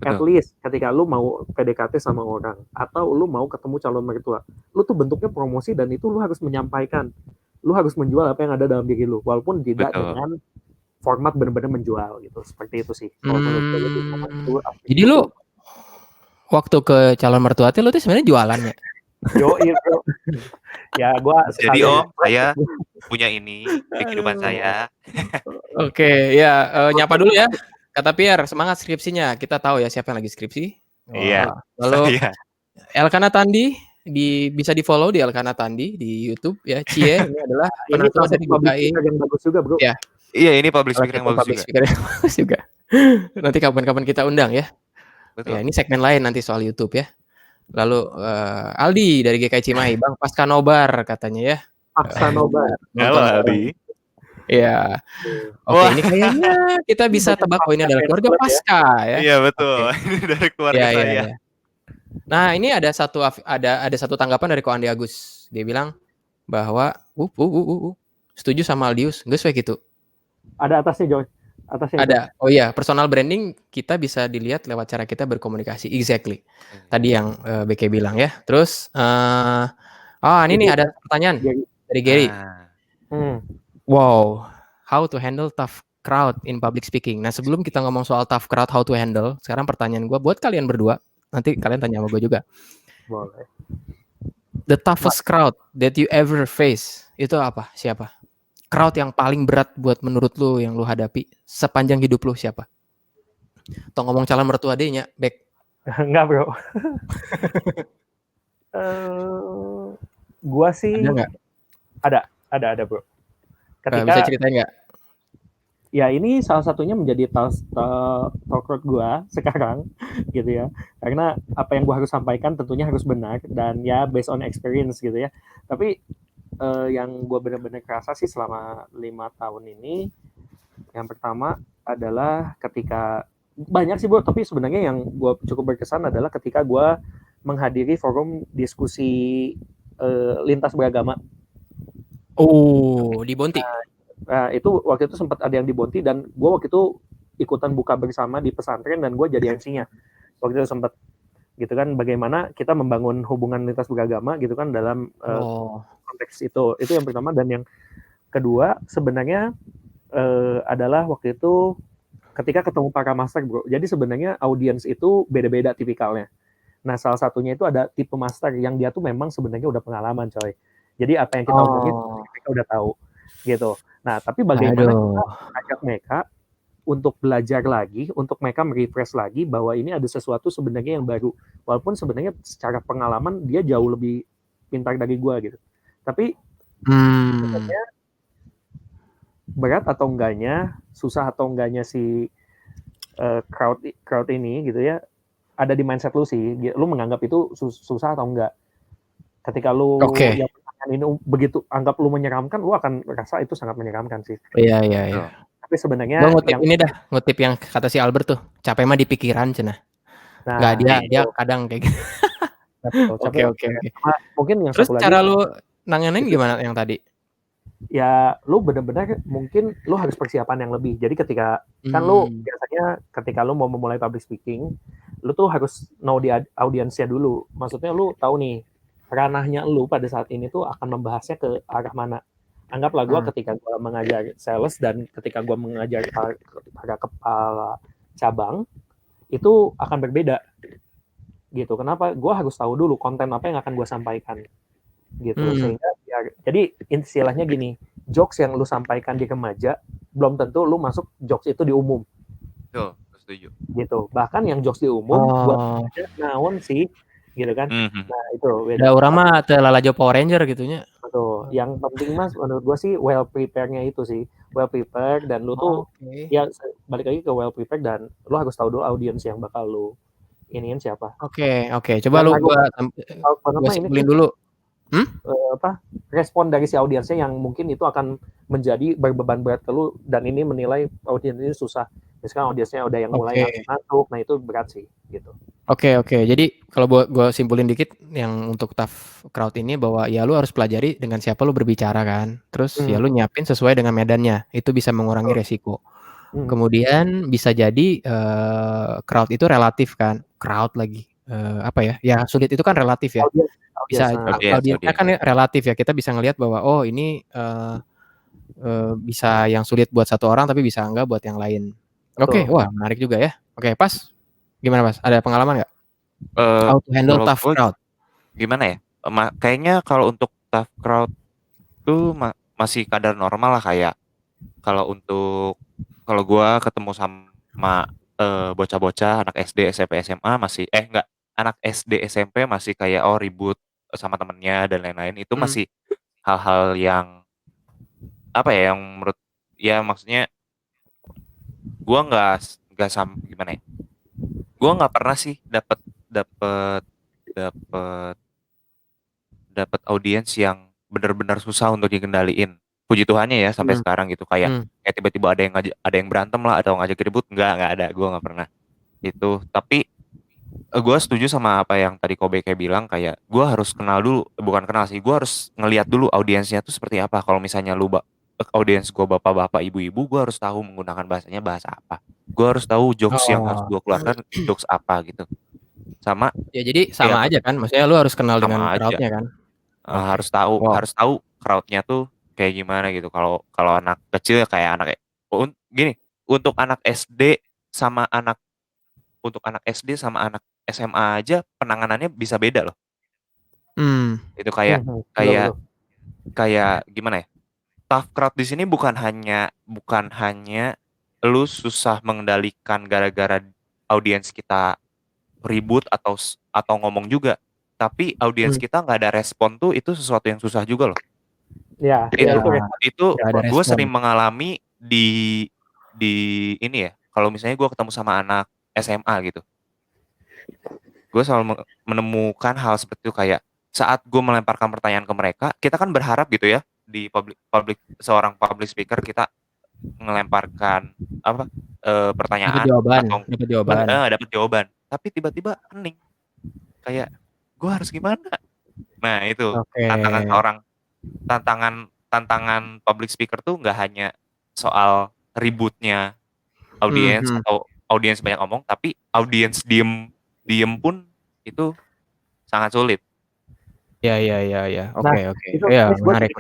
At least ketika lu mau PDKT sama orang atau lu mau ketemu calon mertua, lu tuh bentuknya promosi dan itu lu harus menyampaikan, lu harus menjual apa yang ada dalam diri lu, walaupun tidak dengan format benar-benar menjual gitu. Seperti itu sih. Kalau menurut gue lebih format itu Jadi lu waktu ke calon mertua lu tuh sebenarnya jualan ya? Yoi bro. Ya gue Jadi om, saya punya ini di kehidupan saya. Oke, ya nyapa dulu ya. Kata Pierre, semangat skripsinya. Kita tahu ya siapa yang lagi skripsi. Iya. Lalu Saya. Elkana Tandi bisa di follow di Elkana Tandi di YouTube ya. Cie ini adalah penatua dari GKI yang bagus juga bro. Ya. Iya, ini public speaker yang bagus juga. Nanti kapan-kapan kita undang ya. Betul. Ya, ini segmen lain nanti soal YouTube ya. Lalu Aldi dari GKI Cimahi, Bang Pasca Nobar katanya ya. Pasca Nobar. Halo Aldi. Iya. Oke, ini kayaknya kita bisa tebak bahwa ini adalah keluarga Pasca ya. Iya betul. Ini dari keluarga saya. Iya. Nah, ini ada satu tanggapan dari Ko Andi Agus. Dia bilang bahwa setuju sama Aldius, geus we gitu. Ada atasnya Joy. Atasnya ada. Oh iya, personal branding kita bisa dilihat lewat cara kita berkomunikasi. Exactly. Tadi yang BK bilang ya. Terus ini nih ada pertanyaan dari Gary. Wow, how to handle tough crowd in public speaking. Nah, sebelum kita ngomong soal tough crowd, how to handle, sekarang pertanyaan gue buat kalian berdua. Nanti kalian tanya sama gue juga. Boleh. The toughest crowd that you ever face itu apa? Siapa? Crowd yang paling berat buat menurut lu yang lu hadapi sepanjang hidup lu siapa? Atau ngomong calon mertua adenya, Bek? Enggak bro. Gua sih ada bro. Ketika bisa ceritain nggak? Ya ini salah satunya menjadi talk road gua sekarang gitu ya. Karena apa yang gua harus sampaikan tentunya harus benar dan ya based on experience gitu ya. Tapi yang gue benar-benar kerasa sih selama 5 tahun ini, yang pertama adalah ketika banyak sih bro, tapi sebenarnya yang gue cukup berkesan adalah ketika gue menghadiri forum diskusi lintas beragama. Di Bonti. Nah, itu waktu itu sempat ada yang di Bonti dan gue waktu itu ikutan buka bersama di pesantren dan gue jadi MC-nya. Waktu itu sempat gitu kan, bagaimana kita membangun hubungan lintas beragama gitu kan dalam konteks itu yang pertama. Dan yang kedua sebenarnya adalah waktu itu ketika ketemu para master bro. Jadi sebenarnya audiens itu beda-beda tipikalnya. Nah salah satunya itu ada tipe master yang dia tuh memang sebenarnya udah pengalaman coy. Jadi apa yang kita omongin mereka udah tahu gitu. Nah tapi bagaimana kita ajak mereka untuk belajar lagi, untuk mereka merefresh lagi bahwa ini ada sesuatu sebenarnya yang baru. Walaupun sebenarnya secara pengalaman dia jauh lebih pintar dari gue gitu. Tapi sebenarnya berat atau enggaknya, susah atau enggaknya si crowd ini gitu ya, ada di mindset lu sih. Lu menganggap itu susah atau enggak. Ketika lu yang pertanyaan ini begitu anggap lu menyeramkan, lu akan rasa itu sangat menyeramkan sih. Iya. Tapi sebenarnya ngutip yang kata si Albert tuh, capek mah di pikiran cenah. Nah, nggak dia kadang kayak gitu. Oke. Mungkin yang terus satu lagi, cara lu nanganin gimana yang tadi? Ya lu benar-benar mungkin lu harus persiapan yang lebih. Jadi ketika kan lu biasanya ketika lu mau memulai public speaking, lu tuh harus know di audiensnya dulu. Maksudnya lu tahu nih ranahnya lu pada saat ini tuh akan membahasnya ke arah mana. Anggaplah gue ketika gue mengajar sales dan ketika gue mengajar para kepala cabang itu akan berbeda gitu. Kenapa? Gue harus tahu dulu konten apa yang akan gue sampaikan gitu. Sehingga ya, jadi istilahnya gini, jokes yang lu sampaikan di remaja belum tentu lu masuk jokes itu di umum. Tuh, setuju. Gitu. Bahkan yang jokes di umum buat naon sih gitu kan. Nah itu beda. Da urang mah teu lalajo Power Ranger gitunya. Betul. Yang penting mas menurut gue sih well prepare-nya itu sih. Well prepared dan lu tuh ya balik lagi ke well prepared dan lu harus tahu dulu audiens yang bakal lu iniin siapa. Oke. Coba lu gua simpulin dulu. Respon dari si audiensnya yang mungkin itu akan menjadi berbeban berat ke lu dan ini menilai audiens ini susah. Misalkan audiensnya udah yang mulai ngantuk, nah itu berat sih gitu. Oke. Jadi kalau gue simpulin dikit yang untuk tough crowd ini bahwa ya lu harus pelajari dengan siapa lu berbicara kan. Terus ya lu nyiapin sesuai dengan medannya. Itu bisa mengurangi resiko. Kemudian bisa jadi crowd itu relatif kan. Crowd lagi apa ya? Ya sulit itu kan relatif ya. Bisa audiensnya kan relatif ya. Kita bisa ngelihat bahwa ini bisa yang sulit buat satu orang tapi bisa enggak buat yang lain. Oke, Betul. wah menarik juga ya. Oke, Pas, gimana Pas? Ada pengalaman nggak? Eh, How to handle menurut tough gue crowd? gimana ya? Kayaknya kalau untuk tough crowd tuh masih kadar normal lah, kayak kalau gua ketemu sama bocah-bocah anak SD, SMP, SMA masih enggak, anak SD, SMP masih kayak ribut sama temennya dan lain-lain, itu Hmm. masih hal-hal yang apa ya, yang menurut ya maksudnya gua nggak gimana ya? Gua nggak pernah sih dapat dapat dapat dapat audiens yang benar-benar susah untuk dikendaliin. Puji Tuhannya ya sampai Hmm. sekarang gitu, kayak Hmm. tiba-tiba ada yang berantem lah atau ngajak ribut, nggak ada, gue nggak pernah itu. Tapi gue setuju sama apa yang tadi Kobe kayak bilang, kayak gue harus kenal dulu, bukan kenal sih, gue harus ngelihat dulu audiensnya tuh seperti apa. Kalau misalnya audiens gue bapak-bapak, ibu-ibu, gue harus tahu menggunakan bahasanya bahasa apa, gue harus tahu jokes yang harus Oh. gue keluarkan jokes apa gitu. Sama Ya jadi ya sama aja kan, maksudnya lu harus kenal dengan sama aja. crowd-nya kan. Oke. Wow. Harus tahu crowdnya tuh kayak gimana gitu. Kalau kalau anak kecil ya kayak gini, untuk anak SD sama anak untuk anak SD sama anak SMA aja penanganannya bisa beda loh. Itu kayak Betul, kayak betul. kayak gimana ya? Tough crowd di sini bukan hanya lu susah mengendalikan gara-gara audiens kita ribut atau ngomong juga, tapi audiens kita nggak ada respon tuh, itu sesuatu yang susah juga loh. Ya, Ya, Itu nggak ada gue respon. sering mengalami di ini ya, kalau misalnya gue ketemu sama anak SMA gitu, gue selalu menemukan hal seperti itu. Kayak saat gue melemparkan pertanyaan ke mereka, kita kan berharap gitu ya, di seorang public speaker, kita ngelemparkan apa pertanyaan atau Dapat jawaban. dapat jawaban, tapi tiba-tiba hening, kayak gue harus gimana? Nah itu Oke. tantangan public speaker tuh nggak hanya soal ributnya audiens atau audiens banyak ngomong, tapi audiens diem pun itu sangat sulit. Ya. Nah, Oke. itu Ya, gue menarik.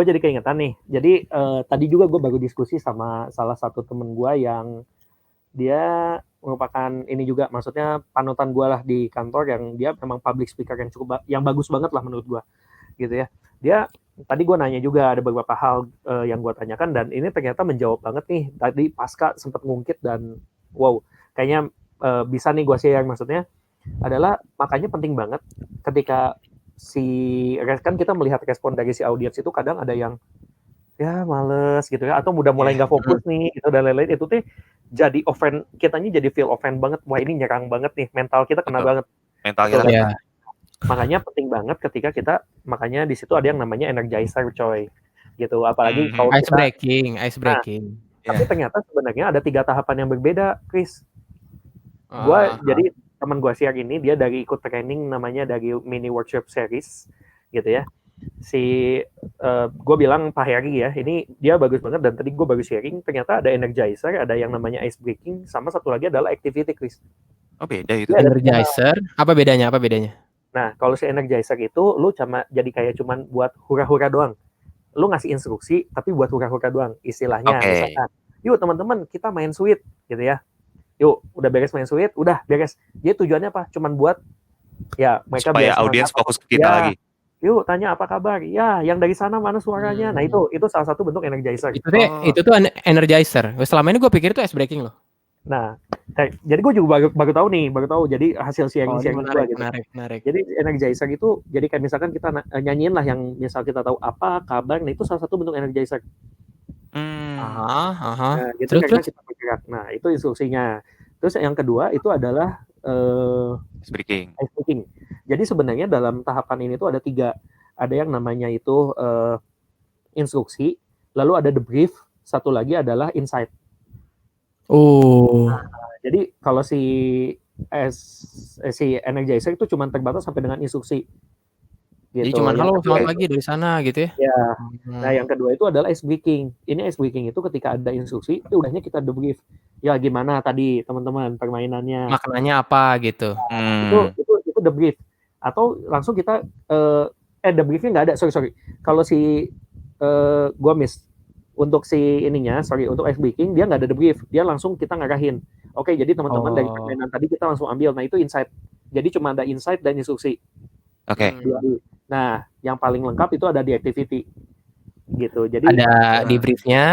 jadi keingetan nih. Jadi tadi juga gue baru diskusi sama salah satu temen gue yang dia merupakan ini juga, maksudnya panutan gue lah di kantor, yang dia memang public speaker yang bagus banget lah menurut gue, gitu ya. Dia tadi gue nanya juga ada beberapa hal yang gue tanyakan, dan ini ternyata menjawab banget nih. Tadi Pasca sempat ngungkit, dan wow, kayaknya bisa nih gue share. Maksudnya adalah, makanya penting banget ketika kan kita melihat respon dari si audiens itu, kadang ada yang ya males gitu ya, atau udah mulai nggak fokus nih gitu dan lain-lain. Itu tuh jadi kitanya jadi feel offend banget. Wah, ini nyerang banget nih, mental kita kena banget. Mental kita ya. Makanya penting banget ketika makanya di situ ada yang namanya energizer, coy, gitu. Apalagi kalau ice breaking. Nah, tapi ternyata sebenarnya ada 3 tahapan yang berbeda, Chris. Jadi teman gue share ini, dia dari ikut training namanya dari mini workshop series gitu ya. Gue bilang Pak Heri ya, ini dia bagus banget, dan tadi gue baru sharing, ternyata ada energizer, ada yang namanya ice breaking, sama satu lagi adalah activity, Chris. Oh, beda itu. Energizer, apa bedanya? Nah, kalau si energizer itu lu jadi kayak cuman buat hura-hura doang. Lu ngasih instruksi tapi buat hura-hura doang. Istilahnya misalkan, yuk teman-teman kita main sweet gitu ya. Yuk, udah beres main sweet, udah beres. Dia tujuannya apa? Cuman buat ya mereka supaya audiens fokus ke kita lagi. Yuk tanya apa kabar? Ya, yang dari sana mana suaranya? Nah, itu salah satu bentuk energizer. Itu tuh energizer. Selama ini gue pikir itu ice breaking loh. Nah, jadi gue juga baru tahu. Jadi hasil sharing gue gitu. Menarik. Jadi energizer itu, jadi kayak misalkan kita nyanyiin lah yang misal kita tahu apa kabar. Nah, itu salah satu bentuk energizer. Nah, gitu karena kita bergerak. Nah, itu instruksinya. Terus yang kedua itu adalah ice breaking. Jadi sebenarnya dalam tahapan ini tuh ada 3. Ada yang namanya itu instruksi, lalu ada debrief, satu lagi adalah insight. Nah, jadi kalau si energizer itu cuma terbatas sampai dengan instruksi. Gitu. Jadi cuma halo, selamat pagi dari sana gitu ya. Ya. Nah, yang kedua itu adalah ice breaking. Ini ice breaking itu ketika ada instruksi, udahnya kita debrief. Ya gimana tadi teman-teman permainannya? Maknanya apa gitu. Itu debrief. Atau langsung kita debriefnya nggak ada. Sorry. Kalau si gue miss untuk si ininya, untuk ice breaking dia nggak ada debrief, dia langsung kita ngarahin. Oke, jadi teman-teman dari permainan tadi kita langsung ambil. Nah itu insight. Jadi cuma ada insight dan instruksi. Oke. Nah yang paling lengkap itu ada di activity. Gitu. Jadi ada debriefnya,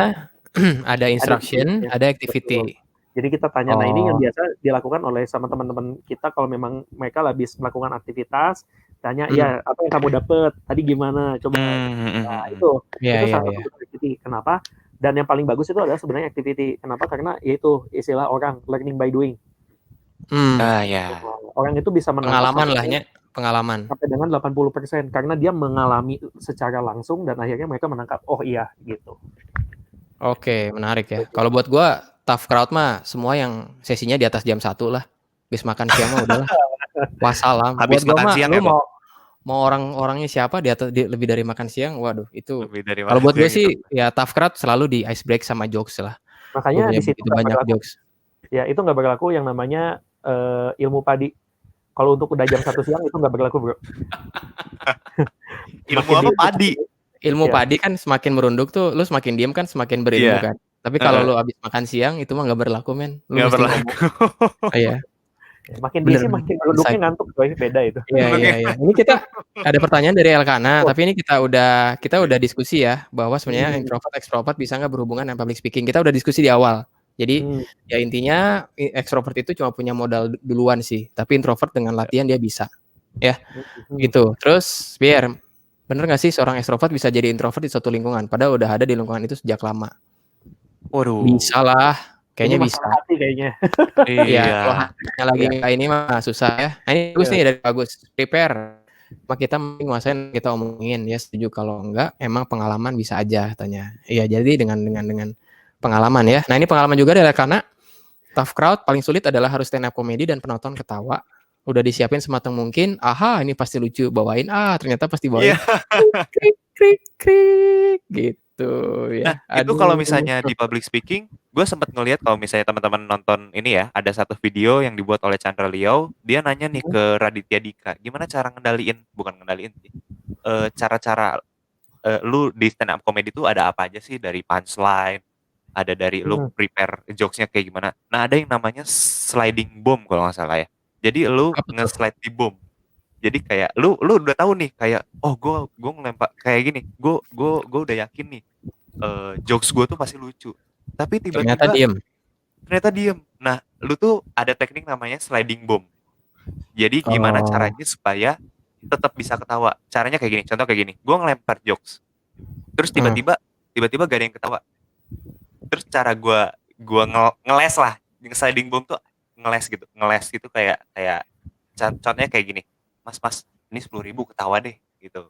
ada instruction, ada activity. Betul. Jadi kita tanya, nah ini yang biasa dilakukan oleh sama teman-teman kita kalau memang mereka habis melakukan aktivitas, tanya ya apa yang kamu dapat tadi gimana, coba. Nah itu salah satu activity. Kenapa? Dan yang paling bagus itu adalah sebenarnya activity. Kenapa? Karena yaitu istilah orang learning by doing. Ya. Orang itu bisa pengalaman lahnya, pengalaman sampai dengan 80% karena dia mengalami secara langsung dan akhirnya mereka menangkap oh iya gitu. Oke, menarik ya. Kalau buat gua tough crowd mah semua yang sesinya di atas jam 1 lah. Habis makan siang mah udahlah. Wassalam. Habis buat makan gua siang mah, ya, mau orang-orangnya siapa di atas lebih dari makan siang, waduh itu. Kalau buat gue sih ya tough crowd selalu di ice break sama jokes lah. Makanya di situ banyak jokes. Ya itu nggak berlaku yang namanya ilmu padi. Kalau untuk udah jam 1 siang itu nggak berlaku bro. Ilmu apa padi? Ilmu padi kan semakin merunduk tuh, lu semakin diem kan semakin berilmu kan. Tapi kalau lu habis makan siang itu mah nggak berlaku men. Lu nggak berlaku. Iya. Makin diisi makin merunduknya ngantuk, beda itu. Iya. Ini kita ada pertanyaan dari Elkana, tapi ini kita udah diskusi ya bahwa sebenarnya introvert extrovert bisa nggak berhubungan dengan public speaking. Kita udah diskusi di awal. Jadi ya intinya extrovert itu cuma punya modal duluan sih, tapi introvert dengan latihan dia bisa. Ya. Gitu. Terus biar bener nggak sih seorang extrovert bisa jadi introvert di suatu lingkungan padahal udah ada di lingkungan itu sejak lama? Waduh. Bisa lah. Kayaknya bisa. Hati kayaknya. Iya, kalau hatinya lagi ini mah susah ya. Nah, ini bagus nih dari bagus. Prepare. Cuma kita menguasain kita omongin ya setuju, kalau enggak emang pengalaman bisa aja tanya. Iya, jadi dengan pengalaman ya. Nah, ini pengalaman juga dari karena tough crowd paling sulit adalah harus stand up comedy dan penonton ketawa. Udah disiapin sematang mungkin. Aha, ini pasti lucu. Bawain ternyata pasti bawain. Krik gitu. Ya. Nah, itu kalau misalnya di public speaking, gue sempat ngelihat kalau misalnya teman-teman nonton ini ya, ada satu video yang dibuat oleh Chandra Liao, dia nanya nih ke Raditya Dika, gimana cara bukan ngendaliin sih, cara-cara lu di stand up comedy itu ada apa aja sih, dari punchline, ada dari lu prepare jokesnya kayak gimana. Nah ada yang namanya sliding bomb kalau nggak salah ya, jadi lu nge-slide di bomb. Jadi kayak lu udah tahu nih kayak gue ngelempar kayak gini, gue udah yakin nih jokes gue tuh pasti lucu, tapi tiba-tiba ternyata diem. Nah lu tuh ada teknik namanya sliding bomb. Jadi gimana caranya supaya tetap bisa ketawa? Caranya kayak gini, contoh kayak gini, gue ngelempar jokes, terus tiba-tiba gak ada yang ketawa. Terus cara gue ngeles lah, sliding bomb tuh ngeles gitu kayak contohnya kayak gini. Mas, ini 10.000 ketawa deh, gitu.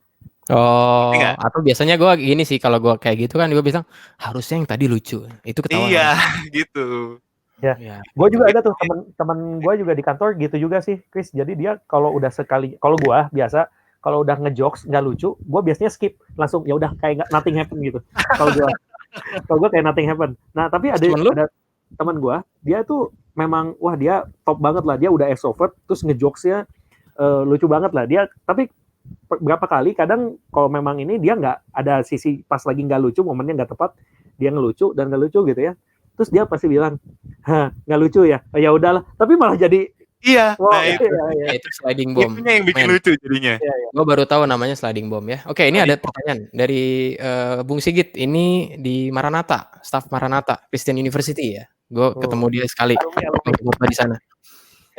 Atau biasanya gue gini sih, kalau gue kayak gitu kan, gue bilang harusnya yang tadi lucu, itu ketawa. Iya, gitu. Ya. Gue juga ada tuh teman gue juga di kantor gitu juga sih, Chris. Jadi dia kalau udah kalau gue biasa kalau udah ngejokes nggak lucu, gue biasanya skip langsung, ya udah kayak nothing happen gitu. Kalau gue kayak nothing happen. Nah tapi ada teman gue, dia tuh memang dia top banget lah, dia udah extrovert, terus ngejokesnya lucu banget lah dia. Tapi berapa kali kadang kalau memang ini dia nggak ada sisi pas lagi nggak lucu, momennya nggak tepat, dia ngelucu dan nggak lucu gitu ya, terus dia pasti bilang nggak lucu ya, ya udahlah, tapi malah jadi itu sliding bomb. Itunya yang bikin lucu jadinya. Gue baru tahu namanya sliding bomb ya. Oke, ini ada pertanyaan dari Bung Sigit, ini di Maranatha, staff Maranatha Christian University ya. Gue ketemu dia sekali di sana.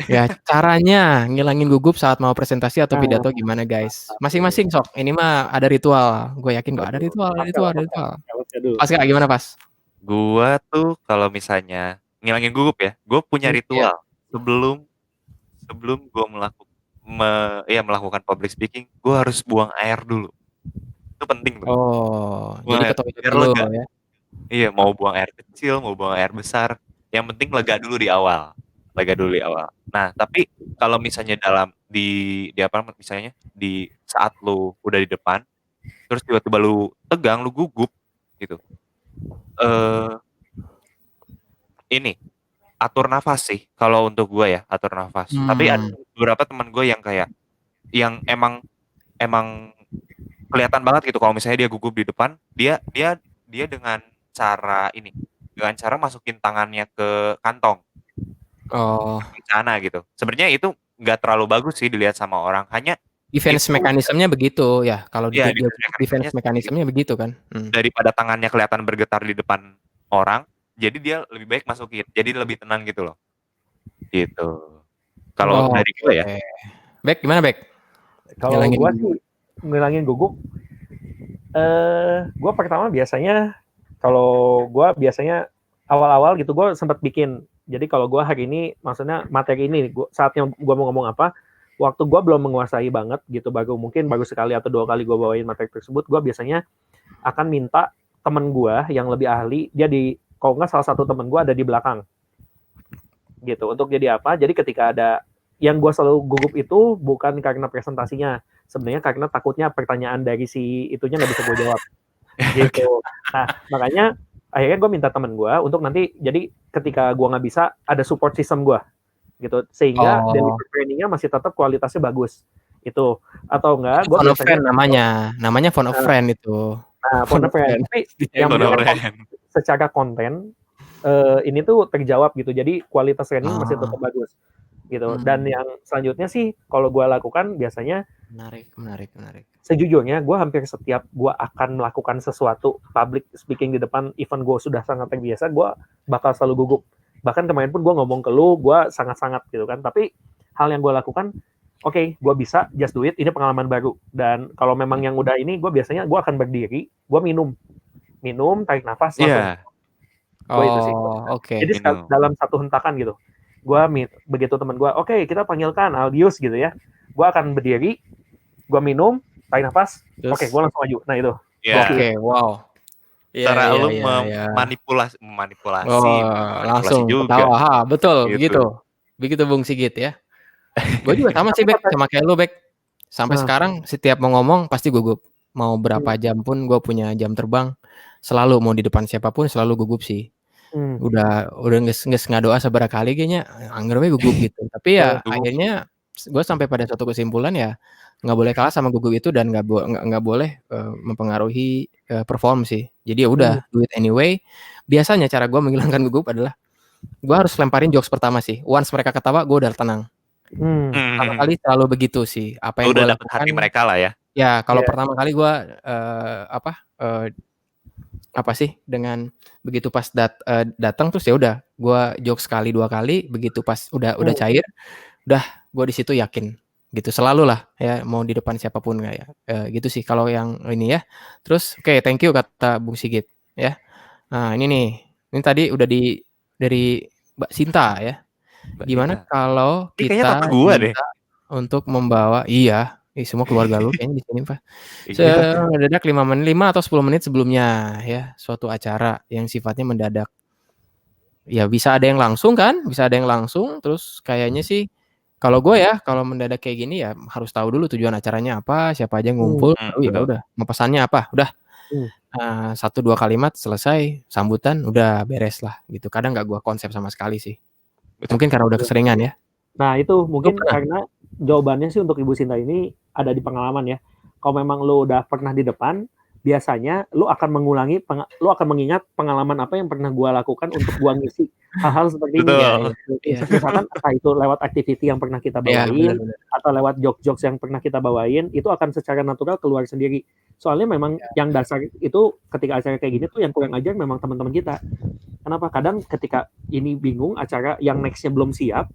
Ya, caranya ngilangin gugup saat mau presentasi atau pidato gimana guys? Masing-masing sok. Ini mah ada ritual. Gue yakin kok ada ritual. Pas gak gimana pas? Gue tuh kalau misalnya ngilangin gugup ya, gue punya ritual. Sebelum gue melakukan public speaking, gue harus buang air dulu. Itu penting tuh. Jadi ke toilet dulu ya. Iya, mau buang air kecil, mau buang air besar, yang penting lega dulu di awal. Nah, tapi kalau misalnya di saat lu udah di depan, terus tiba-tiba lu tegang, lu gugup gitu. Ini atur nafas sih kalau untuk gue ya, atur nafas. Tapi ada beberapa teman gue yang kayak yang emang kelihatan banget gitu kalau misalnya dia gugup di depan, dia dengan cara masukin tangannya ke kantong. Oh. Sana gitu. Sebenarnya itu nggak terlalu bagus sih dilihat sama orang. Hanya defense itu mekanismenya begitu ya. Kalau Iya, defense mekanismenya begitu kan. daripada tangannya kelihatan bergetar di depan orang, jadi dia lebih baik masukin. Jadi lebih tenang gitu loh. Gitu. Kalau dari gue ya. Bek, gimana Bek? Kalau gue sih ngilangin gugup, gue pertama biasanya kalau gue biasanya awal-awal gitu gue sempat bikin. Jadi kalau gue hari ini, maksudnya materi ini, saatnya gue mau ngomong apa, waktu gue belum menguasai banget gitu, baru sekali atau 2 kali gue bawain materi tersebut, gue biasanya akan minta temen gue yang lebih ahli, dia kalau nggak salah satu temen gue ada di belakang. Gitu, untuk jadi apa? Jadi ketika ada, yang gue selalu gugup itu bukan karena presentasinya, sebenarnya karena takutnya pertanyaan dari si itunya nggak bisa gue jawab. Gitu. Nah, makanya akhirnya gue minta temen gue untuk nanti, jadi ketika gue nggak bisa, ada support system gue, gitu, sehingga delivery trainingnya masih tetap kualitasnya bagus, itu. Atau enggak, gue biasanya namanya phone of friend itu. Nah, phone of friend. Tapi yang secara konten ini tuh terjawab gitu, jadi kualitas training masih tetap bagus, gitu. Dan yang selanjutnya sih, kalau gue lakukan biasanya menarik. Sejujurnya, gue hampir setiap gue akan melakukan sesuatu public speaking di depan, even gue sudah sangat terbiasa, gue bakal selalu gugup. Bahkan kemarin pun gue ngomong ke lu, gue sangat-sangat gitu kan. Tapi hal yang gue lakukan, oke, gue bisa, just do it, ini pengalaman baru. Dan kalau memang yang udah ini, gue biasanya gue akan berdiri, gue minum, tarik nafas, langsung. Gue itu sih. Jadi dalam satu hentakan gitu. Gue begitu teman gue, oke, kita panggilkan Aldius gitu ya. Gue akan berdiri, gue minum, tarik nafas, oke, gue langsung maju. Nah itu. Wow. Cara lu memanipulasi langsung juga. Ketawa, betul, begitu Bung Sigit ya. Gue juga sama sih Bek, sama kayak lu Bek. Sampai sekarang setiap mau ngomong pasti gugup. Mau berapa jam pun gue punya jam terbang, selalu mau di depan siapapun selalu gugup sih. Udah nggak doa seberapa kali kayaknya anggapnya gugup gitu. Tapi ya akhirnya gue sampai pada suatu kesimpulan ya nggak boleh kalah sama gugup itu, dan nggak boleh mempengaruhi perform sih. Jadi ya udah do it anyway. Biasanya cara gue menghilangkan gugup adalah gue harus lemparin jokes pertama sih. Once mereka ketawa, gue udah tenang. Pertama kali selalu begitu sih. Apa yang gue lakukan? Hati mereka lah ya. Ya kalau pertama kali gue dengan begitu pas datang terus ya udah gue jokes sekali 2 kali, begitu pas udah cair, udah gue di situ yakin. Gitu selalu lah ya, mau di depan siapapun nggak ya, gitu sih kalau yang ini ya. Terus thank you kata Bung Sigit ya. Nah ini tadi udah dari Mbak Sinta ya. Gimana kalau kita minta untuk membawa semua keluarga lu kayaknya di sini Pak. Mendadak 5 atau 10 menit sebelumnya ya, suatu acara yang sifatnya mendadak. Ya bisa ada yang langsung kan, terus kayaknya sih kalau gue ya, kalau mendadak kayak gini ya harus tahu dulu tujuan acaranya apa, siapa aja ngumpul, ya udah, mau pesannya apa, udah 1-2 kalimat selesai, sambutan, udah beres lah gitu. Kadang nggak gue konsep sama sekali sih. Mungkin karena udah keseringan ya. Nah itu mungkin karena jawabannya sih untuk Ibu Sinta ini ada di pengalaman ya. Kalau memang lo udah pernah di depan, biasanya lu akan mengingat pengalaman apa yang pernah gue lakukan untuk gue ngisi hal-hal seperti ini ya. Misalkan entah itu lewat activity yang pernah kita bawain, atau lewat jokes yang pernah kita bawain, itu akan secara natural keluar sendiri. Soalnya memang yang dasar itu ketika acara kayak gini tuh yang kurang ajar memang teman-teman kita. Kenapa? Kadang ketika ini bingung, acara yang nextnya belum siap,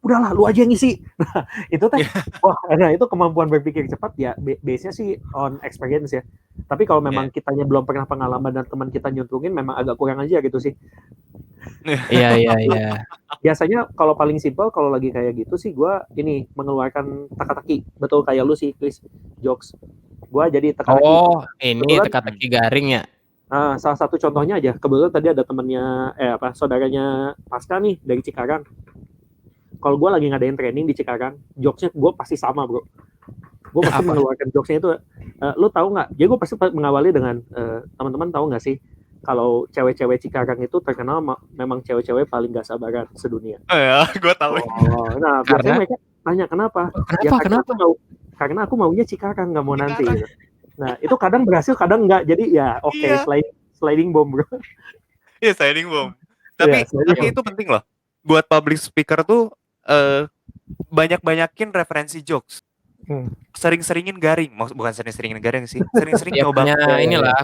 udahlah lu aja yang ngisi. Nah, itu itu kemampuan berpikir cepat ya, base-nya sih on experience ya. Tapi kalau memang kitanya belum pernah pengalaman dan teman kita nyuntrungin, memang agak kurang aja gitu sih. Iya. Biasanya kalau paling simpel kalau lagi kayak gitu sih gue ini mengeluarkan teka-teki. Betul kayak lu sih, Chris, jokes. Gue jadi teka-teki. Ini teka-teki garing ya. Nah, salah satu contohnya aja, kebetulan tadi ada temennya saudaranya Pasca nih dari Cikarang. Kalau gue lagi ngadain training di Cikarang, jokesnya gue pasti sama bro. Gue pasti mengeluarkan jokesnya itu, lu tahu nggak? Jadi gue pasti mengawali dengan teman-teman tahu nggak sih kalau cewek-cewek Cikarang itu terkenal memang cewek-cewek paling gak sabaran sedunia. Gue tahu. Nah biasanya mereka tanya kenapa? Kenapa? Karena aku maunya Cikarang, nggak mau nanti. Gitu. Nah, itu kadang berhasil, kadang enggak. Jadi ya oke, Iya. sliding bomb, Bro. Iya, sliding bomb. Iya, Tapi sliding bomb. itu penting loh. Buat public speaker tuh banyak-banyakin referensi jokes. Sering-seringin garing, bukan sering-seringin garing sih. Sering-sering Ya nyoba.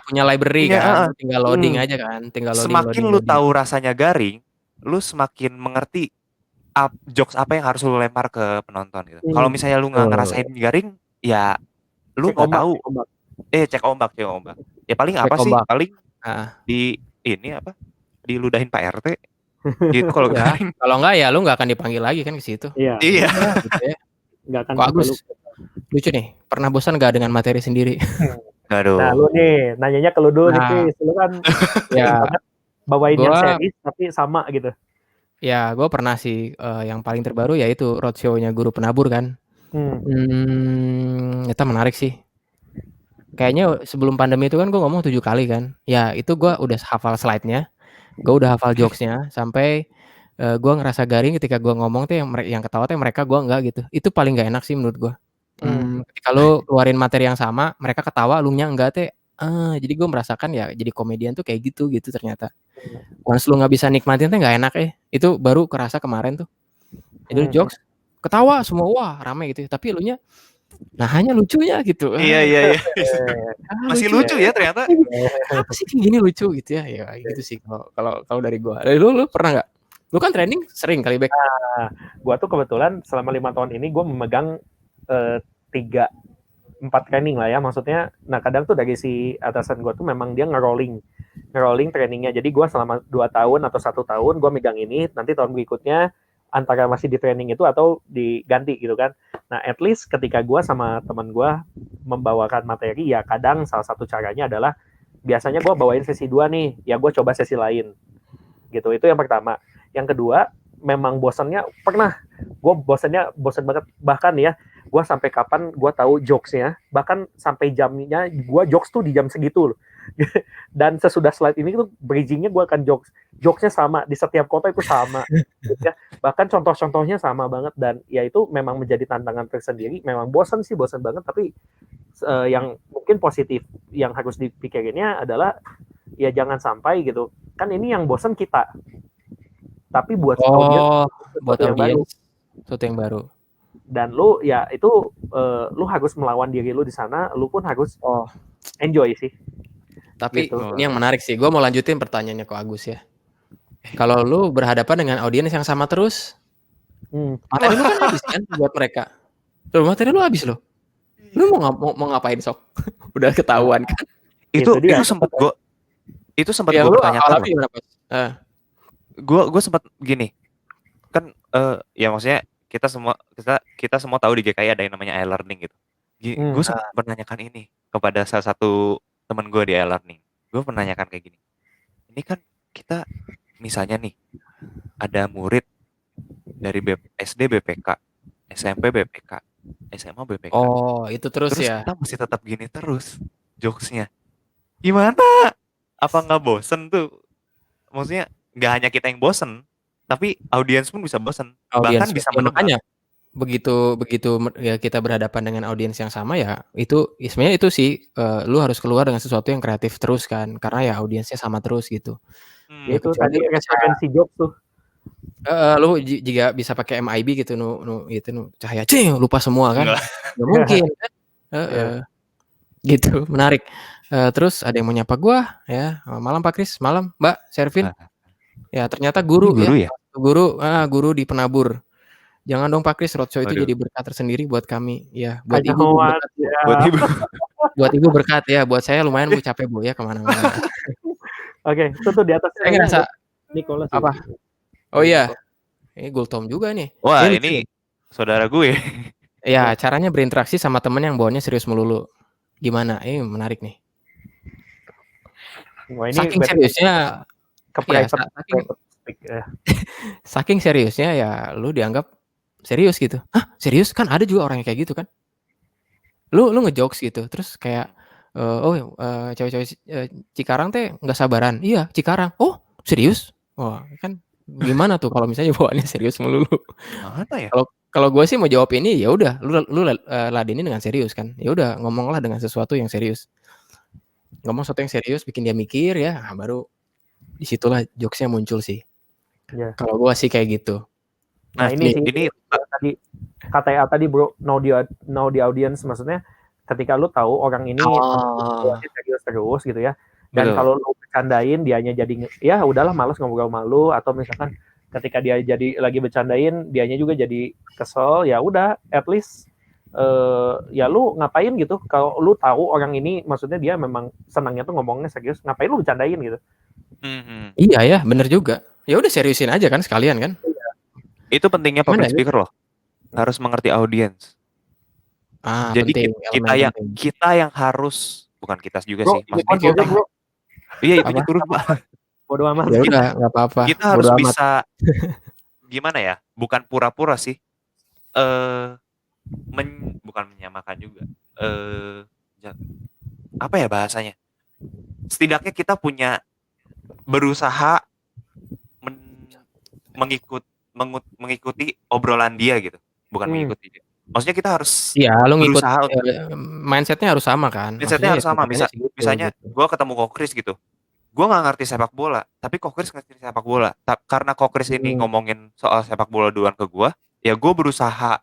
punya library kan, tinggal loading aja kan, Semakin lu tahu rasanya garing, lu semakin mengerti jokes apa yang harus lu lempar ke penonton gitu. Kalau misalnya lu nggak ngerasain garing, ya lu nggak tahu. Cek ombak. Ya paling apa sih? Paling di ini apa? Diludahin Pak RT. Gitu kalau garing. Kalau enggak ya lu nggak akan dipanggil lagi kan ke situ. Iya. Iya. Gitu ya. Nggak akan Kok Agus lucu nih. Pernah bosan nggak dengan materi sendiri? Aduh. Nah, lu nih nanyanya ke lu dulu nih, Chris. Lu kan ya bawain yang series tapi sama gitu. Ya, gue pernah sih yang paling terbaru yaitu roadshow-nya Guru Penabur kan. Itu menarik sih. Kayaknya sebelum pandemi itu kan gue ngomong 7 kali kan. Ya itu gue udah hafal slide-nya, gue udah hafal jokes-nya, sampai gue ngerasa garing ketika gue ngomong tuh yang ketawa tuh mereka, gue enggak gitu. Itu paling gak enak sih menurut gue. Ketika lu keluarin materi yang sama, mereka ketawa, lu nya enggak teh. Jadi gue merasakan ya jadi komedian tuh kayak gitu ternyata. Once lu gak bisa nikmatin tuh gak enak Itu baru kerasa kemarin tuh. Itu jokes, ketawa semua, wah rame gitu. Tapi lu nya, nah hanya lucunya gitu. Iya. Masih lucu ya ternyata. Apa sih kayak gini lucu gitu ya. Ya gitu sih kalau dari gua. Dari lu pernah nggak? Lu kan training sering kali Bek. Nah, gua tuh kebetulan selama 5 tahun ini gua memegang 3-4 training lah ya. Maksudnya, nah kadang tuh dari si atasan gua tuh memang dia ngerolling trainingnya. Jadi gua selama 2 tahun atau 1 tahun gua megang ini, nanti tahun berikutnya antara masih di training itu atau diganti gitu kan. Nah, at least ketika gue sama teman gue membawakan materi, ya kadang salah satu caranya adalah biasanya gue bawain sesi 2 nih, ya gue coba sesi lain. Gitu, itu yang pertama. Yang kedua, memang bosannya, gue bosan banget. Bahkan ya, gue sampai kapan gue tahu jokesnya, bahkan sampai jamnya, gue jokes tuh di jam segitu loh. Dan sesudah slide ini tuh bridgingnya gue akan jokesnya sama di setiap kota itu sama ya. Bahkan contoh-contohnya sama banget, dan ya itu memang menjadi tantangan tersendiri. Memang bosan banget, tapi yang mungkin positif yang harus dipikirinnya adalah ya jangan sampai gitu kan, ini yang bosan kita, tapi buat audiens sesuatu yang baru. Dan lu ya itu lu harus melawan diri lu di sana, lu pun harus enjoy sih. Tapi gitu. Ini yang menarik sih. Gue mau lanjutin pertanyaannya ke Agus ya. Kalau lu berhadapan dengan audiens yang sama terus, materi lu kan habis kan buat mereka. Tuh materi lu habis loh. Lu mau ngapain sok? Udah ketahuan kan? Itu sempat gue pertanyakan. Gue sempat gini. Kan ya maksudnya kita semua tahu di GKI ada yang namanya e-learning gitu. Gue sempat menanyakan ini kepada salah satu teman gue di e-learning. Gue menanyakan kayak gini. Ini kan kita misalnya nih ada murid dari SD BPK, SMP BPK, SMA BPK. Itu terus ya. Kita masih tetap gini terus jokesnya. Gimana? Apa nggak bosen tuh? Maksudnya nggak hanya kita yang bosen, tapi audiens pun bisa bosen. Bahkan bisa menengah. Begitu ya kita berhadapan dengan audiens yang sama ya, itu sebenarnya itu sih lu harus keluar dengan sesuatu yang kreatif terus kan, karena ya audiensnya sama terus gitu. Ya itu tadi referensi jokes tuh. Lu jika bisa pakai MIB gitu cahaya lupa semua kan. Nggak mungkin kan. Gitu, menarik. Terus ada yang mau nyapa gua ya. Malam Pak Kris, malam Mbak Servin. Ya ternyata guru ya. Guru di Penabur. Jangan dong Pak Kris, roadshow itu jadi berkat tersendiri buat kami. Ya, buat ibu berkat. Buat ibu berkat ya, buat saya lumayan Bu capek Bu ya kemana-mana. Oke, itu tuh di atas. Saya ngerasa Nicholas. Apa? Oh iya. Ini Gultom juga nih. Wah, ini saudara gue. Ya, caranya berinteraksi sama temen yang bawaannya serius melulu. Gimana? Ini menarik nih. Wah, ini saking seriusnya saking seriusnya ya lu dianggap serius gitu. Hah? Serius? Kan ada juga orang yang kayak gitu kan. Lu ngejokes gitu. Terus kayak cewek-cewek Cikarang teh enggak sabaran. Iya, Cikarang. Oh, serius? Wah, kan gimana tuh kalau misalnya bawaannya serius melulu. Mana ya? kalau gue sih mau jawab ini ya udah lu ladenin dengan serius kan. Ya udah ngomonglah dengan sesuatu yang serius. Ngomong sesuatu yang serius bikin dia mikir ya, baru disitulah jokesnya muncul sih. Iya. Kalau gue sih kayak gitu. Nah, ini sih ini tadi KTA tadi bro, know the audience, maksudnya ketika lu tahu orang ini serius terus gitu ya, dan betul. kalau lu bercandain dianya jadi ya udahlah malas ngobrol malu, atau misalkan ketika dia jadi lagi bercandain dianya juga jadi kesel, ya udah at least ya lu ngapain gitu kalau lu tahu orang ini maksudnya dia memang senangnya tuh ngomongnya serius, ngapain lu bercandain gitu. Iya ya, bener juga. Ya udah seriusin aja kan sekalian kan. Itu pentingnya public speaker loh. Harus mengerti audiens. Jadi penting, kita yang harus, bukan kita juga bro, sih. Maksudnya kita, bro. Iya itu turun Pak. Bodoh amat. Ya udah nggak apa-apa. Kita harus bisa gimana ya? Bukan pura-pura sih. Bukan menyamakan juga. Apa ya bahasanya? Setidaknya kita punya berusaha mengikuti obrolan dia gitu, bukan mengikuti dia. Maksudnya kita harus lu ngikut mindsetnya harus sama kan. Mindsetnya harus sama. Misalnya gue ketemu Kokris gitu, gue nggak ngerti sepak bola, tapi Kokris ngerti sepak bola. Karena Kokris ini ngomongin soal sepak bola duluan ke gue, ya gue berusaha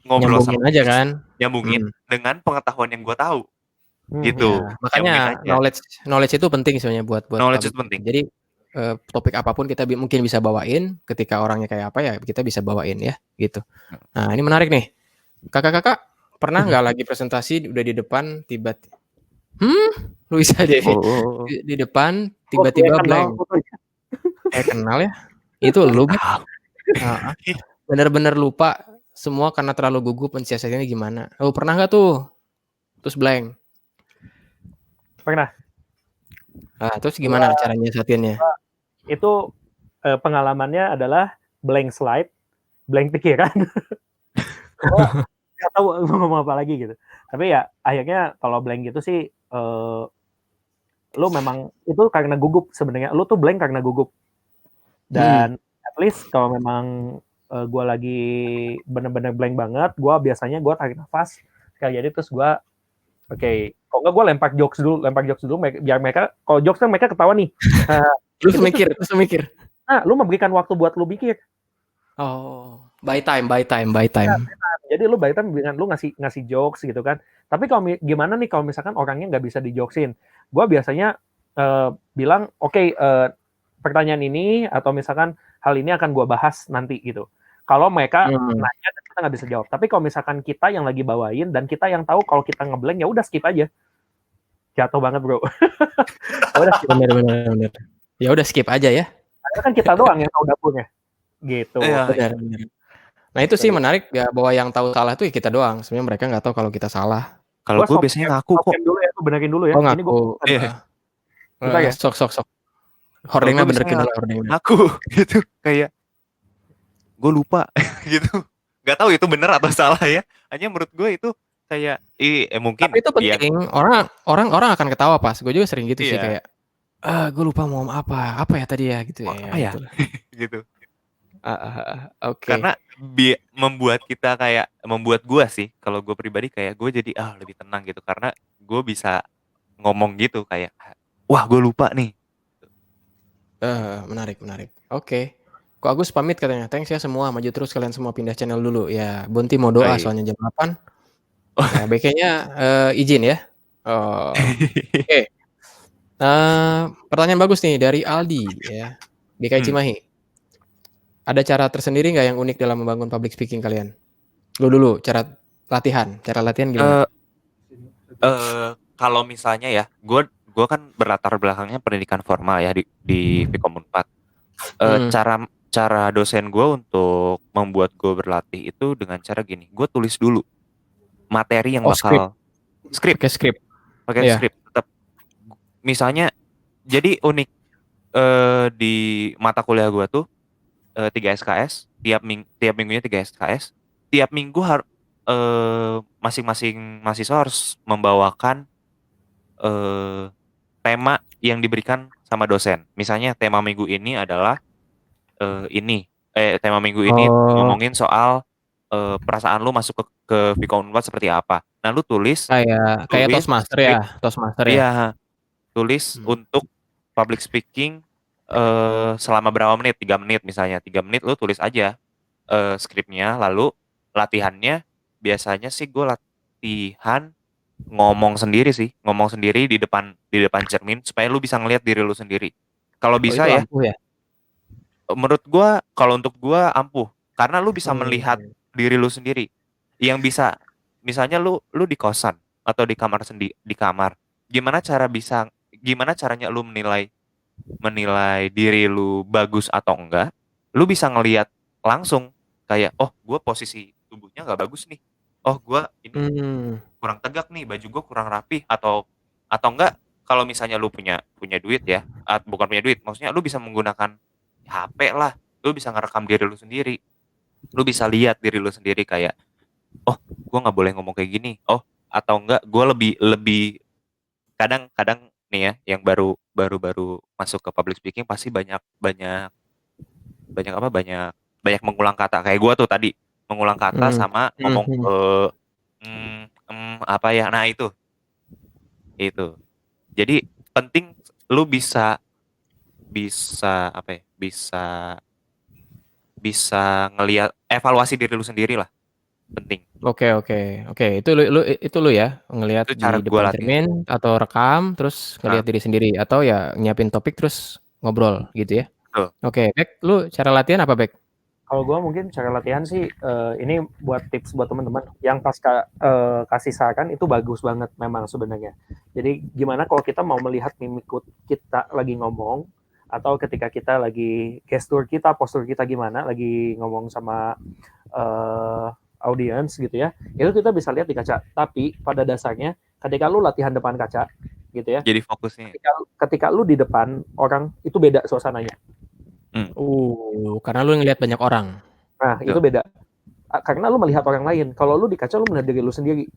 ngobrol nyambungin aja kan, nyambungin dengan pengetahuan yang gue tahu. Gitu. Ya. Makanya knowledge itu penting sebenarnya buat knowledge itu penting. Jadi topik apapun kita mungkin bisa bawain, ketika orangnya kayak apa ya kita bisa bawain ya gitu. Nah ini menarik nih, kakak pernah nggak lagi presentasi udah di depan tiba-tiba lu bisa deh di depan tiba-tiba blank. Kenal ya, itu lu bener-bener lupa semua karena terlalu gugup mensiasatinya gimana. Lu pernah nggak tuh terus blank? Pernah. Terus gimana caranya nyiasatinnya? Itu pengalamannya adalah blank slide, blank pikiran. Nggak tahu mau ngomong apa lagi gitu. Tapi ya akhirnya kalau blank gitu sih, lu memang itu karena gugup sebenarnya. Lu tuh blank karena gugup. Dan at least kalau memang gue lagi bener-bener blank banget, gue biasanya tarik nafas kayak jadi, terus gue kalau nggak gue lempar jokes dulu biar mereka, kalau jokes kan mereka ketawa nih. Terus mikir. Nah, lu memberikan waktu buat lu mikir. By time. Jadi lu by time dengan lu ngasih jokes gitu kan. Tapi kalau gimana nih kalau misalkan orangnya nggak bisa dijoksin? Gue biasanya bilang, pertanyaan ini atau misalkan hal ini akan gue bahas nanti gitu. Kalau mereka nanya dan kita nggak bisa jawab. Tapi kalau misalkan kita yang lagi bawain dan kita yang tahu kalau kita ngeblank, ya udah skip aja. Jatuh banget bro. Bener. Ya udah skip aja ya. Karena kan kita doang yang tahu dapurnya. Gitu. Benar. Nah itu sih menarik ya, bahwa yang tahu salah tuh ya kita doang. Sebenarnya mereka nggak tahu kalau kita salah. Kalau gue biasanya ngaku kok. Dulu ya, benerin dulu ya. Ngaku. Ya. Sok. Hordingnya benerin dulu hordingnya. Aku gitu kayak gue lupa gitu. Gak tahu itu bener atau salah ya. Hanya menurut gue itu kayak mungkin. Tapi itu penting. Orang akan ketawa pas. Gue juga sering gitu sih kayak gue lupa mau apa ya tadi ya gitu ya. Apa ya? Gitu. Oke. Karena membuat kita kayak, membuat gue sih, kalau gue pribadi kayak gue jadi lebih tenang gitu, karena gue bisa ngomong gitu kayak, wah gue lupa nih. Menarik. Oke. Kok Agus pamit katanya. Thanks ya semua, maju terus kalian semua, pindah channel dulu ya. Bonti mau doa soalnya jam 8. Nah, BK-nya izin ya. Oke. Pertanyaan bagus nih dari Aldi ya. BK Cimahi. Ada cara tersendiri nggak yang unik dalam membangun public speaking kalian? Lu dulu, cara latihan gimana? Kalau misalnya ya, gue kan berlatar belakangnya pendidikan formal ya di Vkom 4. Cara dosen gue untuk membuat gue berlatih itu dengan cara gini, gue tulis dulu materi yang bakal skrip. Pakai skrip. Tetap misalnya, jadi unik di mata kuliah gue tuh 3 SKS, tiap minggunya 3 SKS, tiap minggu masing-masing mahasiswa harus membawakan tema yang diberikan sama dosen. Misalnya tema minggu ini adalah tema minggu ini ngomongin soal perasaan lu masuk ke Vika Unpad seperti apa. Nah, lu tulis Kayak Toastmaster ya, script, Toastmaster ya. iya, tulis untuk public speaking selama berapa menit, 3 menit misalnya. 3 menit lu tulis aja skripnya, lalu latihannya biasanya sih gue latihan ngomong sendiri di depan cermin supaya lu bisa ngelihat diri lu sendiri. Kalau Oh, bisa itu ya, ampuh ya? menurut gua kalau untuk gua ampuh karena lu bisa melihat diri lu sendiri. Yang bisa misalnya lu di kosan atau di kamar di kamar. Gimana caranya lu menilai diri lu bagus atau enggak? Lu bisa ngelihat langsung kayak, oh, gua posisi tubuhnya nggak bagus nih. Oh, gua ini kurang tegak nih, baju gue kurang rapi, atau enggak, kalau misalnya lu punya duit ya, bukan punya duit, maksudnya lu bisa menggunakan HP lah, lu bisa ngerekam diri lu sendiri, lu bisa lihat diri lu sendiri kayak, oh, gue nggak boleh ngomong kayak gini, oh, atau enggak, gue lebih lebih kadang nih ya, yang baru masuk ke public speaking pasti banyak mengulang kata kayak gue tuh tadi, mengulang kata sama ngomong apa ya, nah itu. Jadi penting lu bisa apa ya, bisa ngelihat evaluasi diri lu sendiri lah, penting. Oke. Itu lu ya, ngelihat Itu cara di gue depan latihan. cermin atau rekam terus ngelihat diri sendiri atau ya nyiapin topik terus ngobrol gitu ya. Betul. Oke, Bek, lu cara latihan apa, Bek? Kalau gue mungkin cara latihan sih ini buat tips buat teman-teman yang pas kasih saran itu bagus banget memang sebenarnya. Jadi gimana kalau kita mau melihat mimik kita lagi ngomong atau ketika kita lagi gestur kita, postur kita gimana lagi ngomong sama audience gitu ya. Itu kita bisa lihat di kaca. Tapi pada dasarnya ketika lu latihan depan kaca gitu ya. Jadi fokusnya. Ketika lu di depan orang itu beda suasananya. Karena lu ngelihat banyak orang. Nah, itu beda. Karena lu melihat orang lain. Kalau lu di kaca lu melihat diri lu sendiri.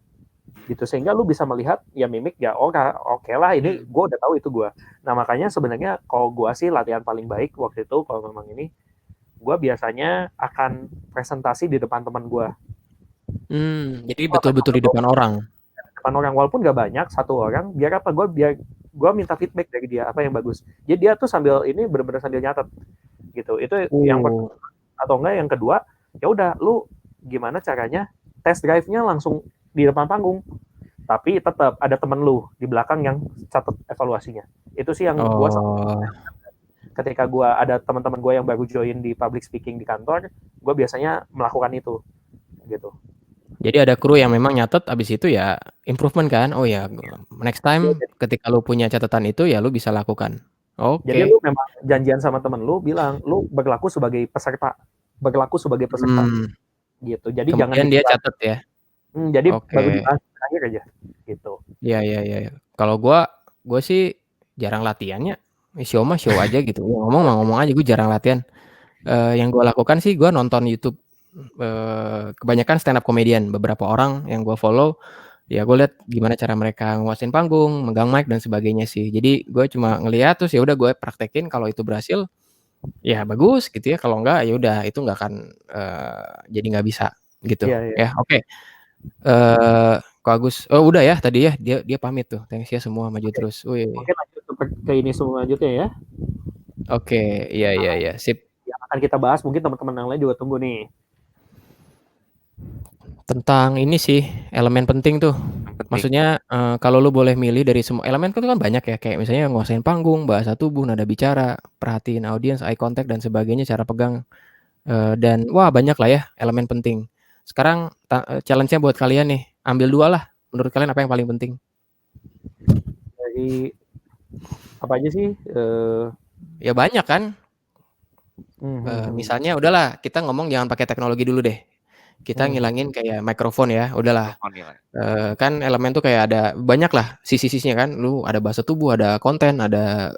Gitu. Sehingga lu bisa melihat ya mimik ya oke lah ini gue udah tahu itu gue. Nah, makanya sebenarnya kalau gue sih latihan paling baik waktu itu kalau memang ini gue biasanya akan presentasi di depan teman gue. Jadi betul-betul di depan orang. Depan orang walaupun gak banyak, satu orang, biar gue minta feedback dari dia apa yang bagus. Jadi dia tuh sambil ini benar-benar sambil nyatet gitu. Itu yang pertama. Atau enggak yang kedua, ya udah lu gimana caranya test drive-nya langsung di depan panggung. Tapi tetap ada temen lu di belakang yang catat evaluasinya. Itu sih yang gue ketika gue ada teman-teman gue yang baru join di public speaking di kantor, gue biasanya melakukan itu gitu. Jadi ada kru yang memang nyatet, abis itu ya improvement kan. Oh ya, next time ketika lu punya catatan itu ya lu bisa lakukan. Oke. Jadi lu memang janjian sama temen lu bilang lu berlaku sebagai peserta. Gitu. Jadi kemudian jangan dia catat ya. Jadi baru dibahas terakhir aja gitu. Iya. Kalau gue sih jarang latihannya. Show aja gitu. Ngomong aja, gue jarang latihan. Yang gue lakukan sih gue nonton YouTube. Kebanyakan stand up comedian, beberapa orang yang gue follow, ya gue lihat gimana cara mereka nguasain panggung, megang mic dan sebagainya sih. Jadi gue cuma ngelihat terus ya udah gue praktekin, kalau itu berhasil ya bagus gitu ya, kalau enggak ya udah itu nggak akan jadi nggak bisa gitu. Ya oke. Kak Agus, udah ya tadi ya, dia pamit tuh. Thanks ya semua, maju terus. Wih. Mungkin lanjut ke ini selanjutnya ya. Oke, iya, sip. Yang akan kita bahas mungkin teman-teman yang lain juga tunggu nih. Tentang ini sih, elemen penting tuh. Maksudnya kalau lu boleh milih dari semua elemen itu kan banyak ya, kayak misalnya nguasain panggung, bahasa tubuh, nada bicara, perhatiin audiens, eye contact dan sebagainya, cara pegang, dan wah banyak lah ya elemen penting. Sekarang challenge-nya buat kalian nih, ambil 2 lah. Menurut kalian apa yang paling penting? Dari apa aja sih? Ya banyak kan. Misalnya udahlah kita ngomong jangan pakai teknologi dulu deh. Kita ngilangin kayak mikrofon ya, udahlah. Kan elemen tuh kayak ada banyak lah sisi-sisinya kan. Lu ada bahasa tubuh, ada konten, ada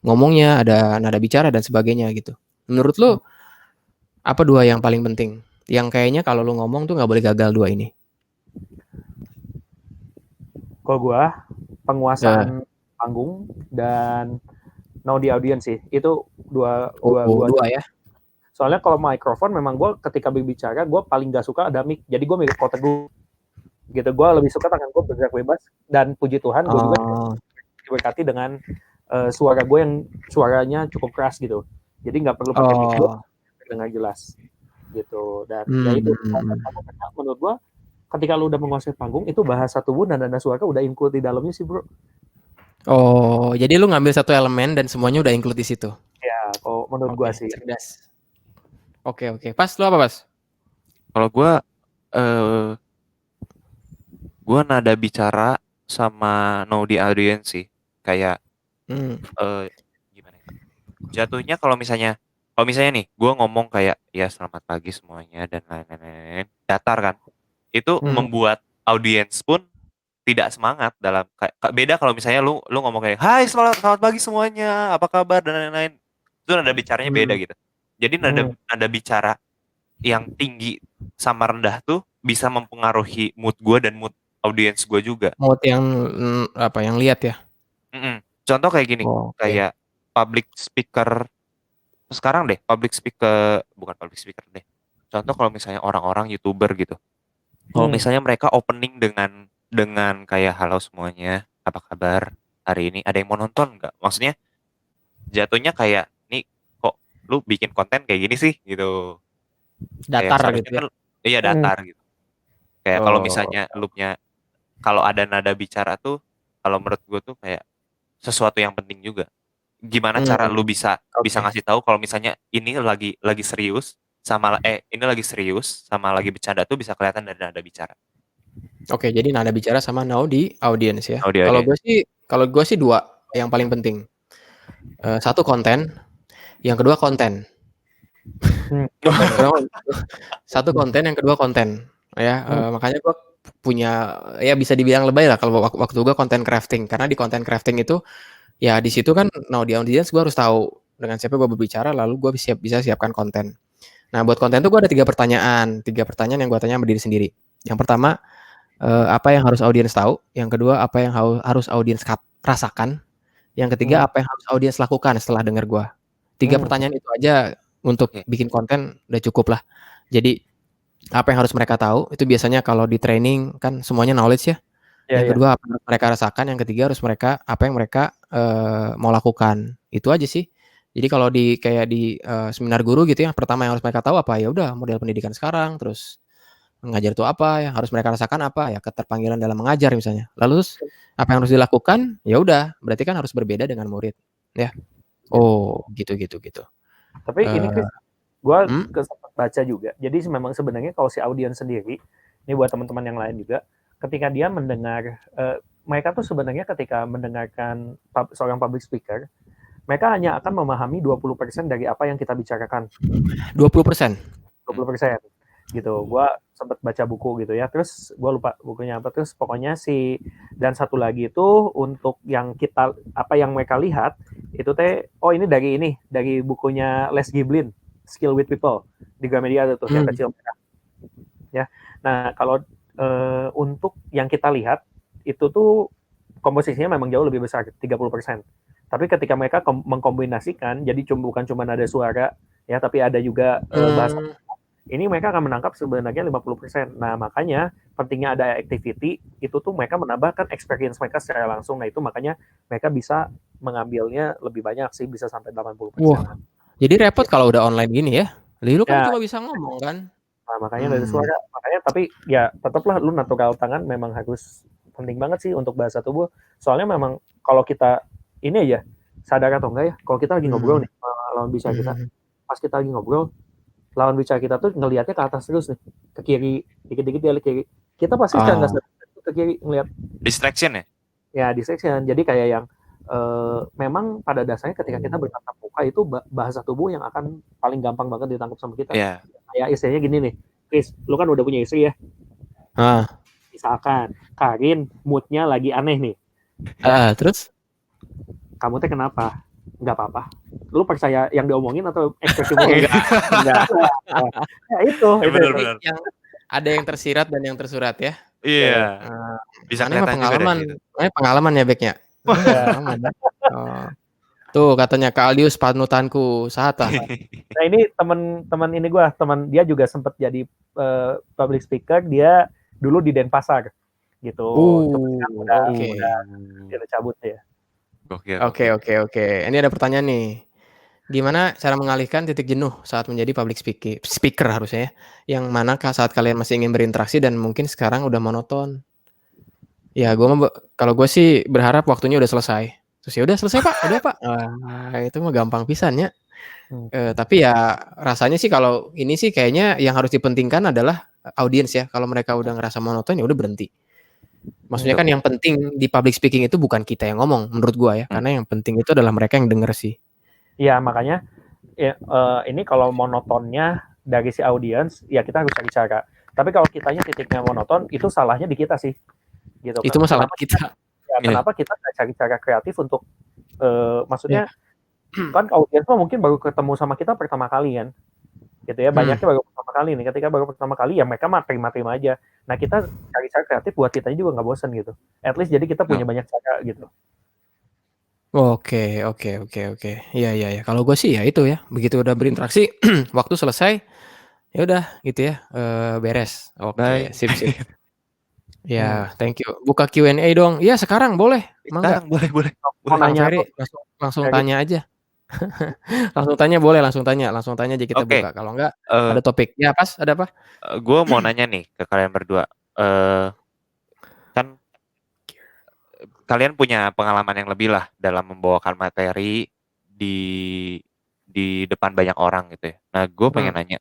ngomongnya, ada nada bicara dan sebagainya gitu. Menurut lu apa 2 yang paling penting? Yang kayaknya kalau lu ngomong tuh nggak boleh gagal 2 ini. Kalau gua penguasaan panggung dan know the audience sih. Itu dua ya. Soalnya kalau mikrofon memang gue ketika berbicara gue paling gak suka ada mic. Jadi gue mikir kotak gue gitu. Gue lebih suka tangan gue bergerak bebas dan puji Tuhan gue juga diberkati dengan suara gue yang suaranya cukup keras gitu. Jadi nggak perlu pakai mic dengan jelas gitu. Dan ya itu menurut gue ketika lu udah menguasai panggung itu bahasa tubuh dan nada suara udah include di dalamnya sih bro. Oh, jadi lu ngambil satu elemen dan semuanya udah include di situ. Ya, kalau menurut gua sih. Cerdas. Oke. Pas lu apa, Pas? Kalau gua nada bicara sama know the audience sih. Kayak gimana ya? Jatuhnya kalau misalnya nih gua ngomong kayak ya selamat pagi semuanya dan lain-lain datar kan. Itu membuat audiens pun tidak semangat dalam beda kalau misalnya lu ngomong kayak hai selamat pagi semuanya apa kabar dan lain-lain itu nada bicaranya beda gitu jadi nada bicara yang tinggi sama rendah tuh bisa mempengaruhi mood gue dan mood audiens gue juga mood yang yang lihat ya. Contoh kayak gini kayak public speaker sekarang deh bukan public speaker deh contoh kalau misalnya orang-orang YouTuber gitu kalau misalnya mereka opening dengan kayak halo semuanya, apa kabar hari ini? Ada yang mau nonton nggak? Maksudnya jatuhnya kayak nih kok lu bikin konten kayak gini sih gitu. Datar gitu ya. Kan, iya datar gitu. Kayak kalau misalnya kalau ada nada bicara tuh kalau menurut gue tuh kayak sesuatu yang penting juga. Gimana cara lu bisa ngasih tahu kalau misalnya ini lagi serius sama ini lagi serius sama lagi bercanda tuh bisa kelihatan dari nada bicara. Oke, jadi nada bicara sama know the audience ya. Kalau gue sih dua yang paling penting. Satu konten, yang kedua konten. Satu konten, yang kedua konten. Ya, makanya gue punya ya bisa dibilang lebay lah kalau waktu gue konten crafting karena di konten crafting itu ya di situ kan know the audience gue harus tahu dengan siapa gue berbicara lalu gue bisa siapkan konten. Nah, buat konten tuh gue ada 3 pertanyaan yang gue tanya sama diri sendiri. Yang pertama apa yang harus audiens tahu, yang kedua apa yang harus audiens rasakan, yang ketiga apa yang harus audiens lakukan setelah dengar gua. 3 pertanyaan itu aja untuk bikin konten udah cukup lah. Jadi apa yang harus mereka tahu itu biasanya kalau di training kan semuanya knowledge ya. Yang kedua apa yang mereka rasakan, yang ketiga harus apa yang mereka mau lakukan. Itu aja sih. Jadi kalau kayak di seminar guru gitu ya, pertama yang harus mereka tahu apa ya udah model pendidikan sekarang, terus mengajar itu apa, yang harus mereka rasakan apa, ya keterpanggilan dalam mengajar misalnya. Lalu apa yang harus dilakukan, ya udah, berarti kan harus berbeda dengan murid, ya. Oh, gitu. Tapi ini Chris, gue sempat baca juga. Jadi memang sebenarnya kalau si audiens sendiri, ini buat teman-teman yang lain juga, ketika dia mendengar, mereka tuh sebenarnya ketika mendengarkan seorang public speaker, mereka hanya akan memahami 20% dari apa yang kita bicarakan. 20%? 20%. Gitu, gue sempat baca buku gitu ya, terus gue lupa bukunya apa, terus pokoknya dan satu lagi itu untuk yang apa yang mereka lihat itu ini dari bukunya Les Giblin, Skill with People di Gramedia tuh yang kecil ya. Nah kalau untuk yang kita lihat itu tuh komposisinya memang jauh lebih besar 30%. Tapi ketika mereka mengkombinasikan jadi bukan cuma nada suara ya, tapi ada juga bahasa. Ini mereka akan menangkap sebenarnya 50%. Nah, makanya pentingnya ada activity, itu tuh mereka menambahkan experience mereka secara langsung. Nah, itu makanya mereka bisa mengambilnya lebih banyak sih, bisa sampai 80%. Wah, jadi repot kalau udah online gini ya. Lu kan cuma bisa ngomong kan. Nah, makanya dari suara. Makanya tapi ya tetaplah lu natural tangan memang harus penting banget sih untuk bahasa tubuh. Soalnya memang kalau kita, ini aja, sadar atau enggak ya, kalau kita lagi ngobrol nih, lawan bicara kita, pas kita lagi ngobrol, lawan bicara kita tuh ngelihatnya ke atas terus nih, ke kiri, dikit-dikit dia lihat kiri. Kita pasti secara nggak sadar ke kiri ngelihat. Distraction ya? Ya, distraction. Jadi kayak yang memang pada dasarnya ketika kita bertatap muka itu bahasa tubuh yang akan paling gampang banget ditangkap sama kita. Yeah. Kayak istilahnya gini nih, Chris, lu kan udah punya istri ya? Misalkan Karin moodnya lagi aneh nih. Terus? Kamu teh kenapa? Nggak apa-apa. Lu percaya yang diomongin atau ekspresi muka? Enggak. Ya itu. Benar. Yang ada yang tersirat dan yang tersurat ya. Iya. Bisa kelihatan pengalaman. juga dari itu. Pengalaman ya, Beknya. Tuh katanya Kak Aldius panutanku, sahata. Nah ini teman ini gue, dia juga sempat jadi public speaker, dia dulu di Denpasar gitu. Cuma sekarang Oke. udah cabut ya. Gokil. Oke. Ini ada pertanyaan nih. Gimana cara mengalihkan titik jenuh saat menjadi public speaker harusnya ya? Yang mana saat kalian masih ingin berinteraksi dan mungkin sekarang udah monoton? Ya, kalau gue sih berharap waktunya udah selesai. Terus ya udah selesai Pak, udah Pak. Itu mah gampang pisan ya. Tapi ya rasanya sih kalau ini sih kayaknya yang harus dipentingkan adalah audiens ya. Kalau mereka udah ngerasa monoton ya udah berhenti. Maksudnya kan yang penting di public speaking itu bukan kita yang ngomong menurut gua ya, karena yang penting itu adalah mereka yang denger sih. Iya, makanya ini kalau monotonnya dari si audiens, ya kita harus cari cara. Tapi kalau kitanya titiknya monoton, itu salahnya di kita sih. Gitu. Itu masalah kita. Kenapa kita nggak cari cara kreatif untuk maksudnya kan audiens mungkin baru ketemu sama kita pertama kali kan, gitu ya, banyaknya baru pertama kali nih. Ketika baru pertama kali ya mereka mah terima aja. Nah kita cari cara kreatif buat kita juga nggak bosan gitu. At least jadi kita punya banyak cara gitu. Oke. Iya. Kalau gue sih ya itu ya, begitu udah berinteraksi, waktu selesai, ya udah gitu ya, beres. Oke, sip. Ya, thank you. Buka Q&A dong. Iya sekarang boleh. Sekarang boleh. Mau nanya apa? Langsung tanya aja. Langsung tanya aja kita buka. Kalau enggak ada topik. Ya pas, ada apa? Gue mau nanya nih ke kalian berdua. Kan kalian punya pengalaman yang lebih lah dalam membawakan materi di depan banyak orang gitu ya. Nah, gue pengen nanya,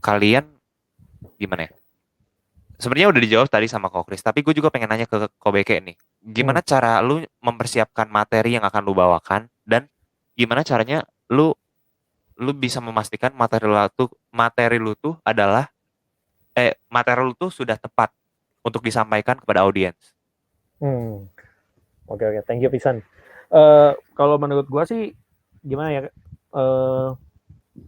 kalian gimana ya? Sebenarnya udah dijawab tadi sama Ko Kris, tapi gue juga pengen nanya ke Ko Beke nih. Gimana cara lu mempersiapkan materi yang akan lu bawakan, dan gimana caranya lu bisa memastikan materi lu tuh adalah materi lu tuh sudah tepat untuk disampaikan kepada audiens. Oke, thank you pisan. Kalau menurut gue sih gimana ya,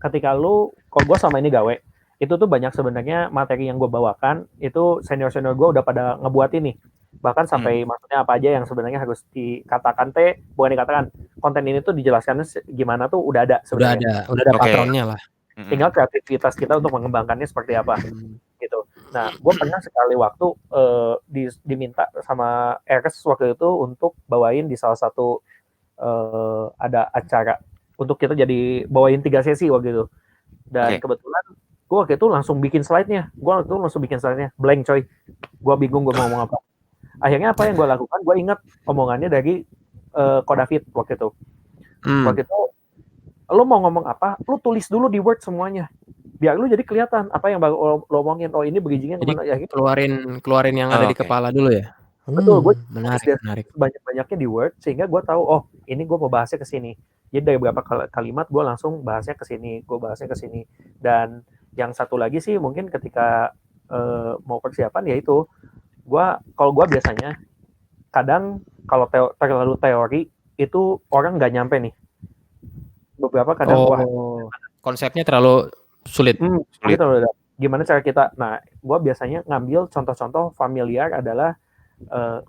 ketika kalau gue sama ini gawe, itu tuh banyak sebenarnya materi yang gue bawakan itu senior gue udah pada ngebuat ini, bahkan sampai maksudnya apa aja yang sebenarnya harus dikatakan bukan dikatakan, konten ini tuh dijelaskan gimana tuh udah ada sebenarnya. Udah ada patronnya lah. Tinggal kreativitas kita untuk mengembangkannya seperti apa gitu. Nah, gue pernah sekali waktu diminta sama Eres waktu itu untuk bawain di salah satu ada acara untuk kita jadi bawain 3 sesi waktu itu. Dan kebetulan gue waktu itu langsung bikin slide-nya. Blank coy. Gue bingung gue mau ngomong apa. Akhirnya apa yang gue lakukan? Gue ingat omongannya dari Ko David waktu itu. Waktu itu lo mau ngomong apa, lo tulis dulu di Word semuanya. Biar lo jadi kelihatan apa yang baru lo omongin. Oh ini bridging-nya kemana ya? Keluarin yang ada di kepala dulu ya. Betul, gue menarik. Banyak-banyaknya di Word sehingga gue tahu, oh ini gue mau bahasnya ke sini. Jadi dari beberapa kalimat gue langsung bahasnya ke sini, Dan yang satu lagi sih mungkin ketika mau persiapan yaitu kalau gue biasanya kadang kalau terlalu teori itu orang nggak nyampe nih. Beberapa kadang konsepnya terlalu sulit. Gimana cara kita? Nah, gue biasanya ngambil contoh-contoh familiar adalah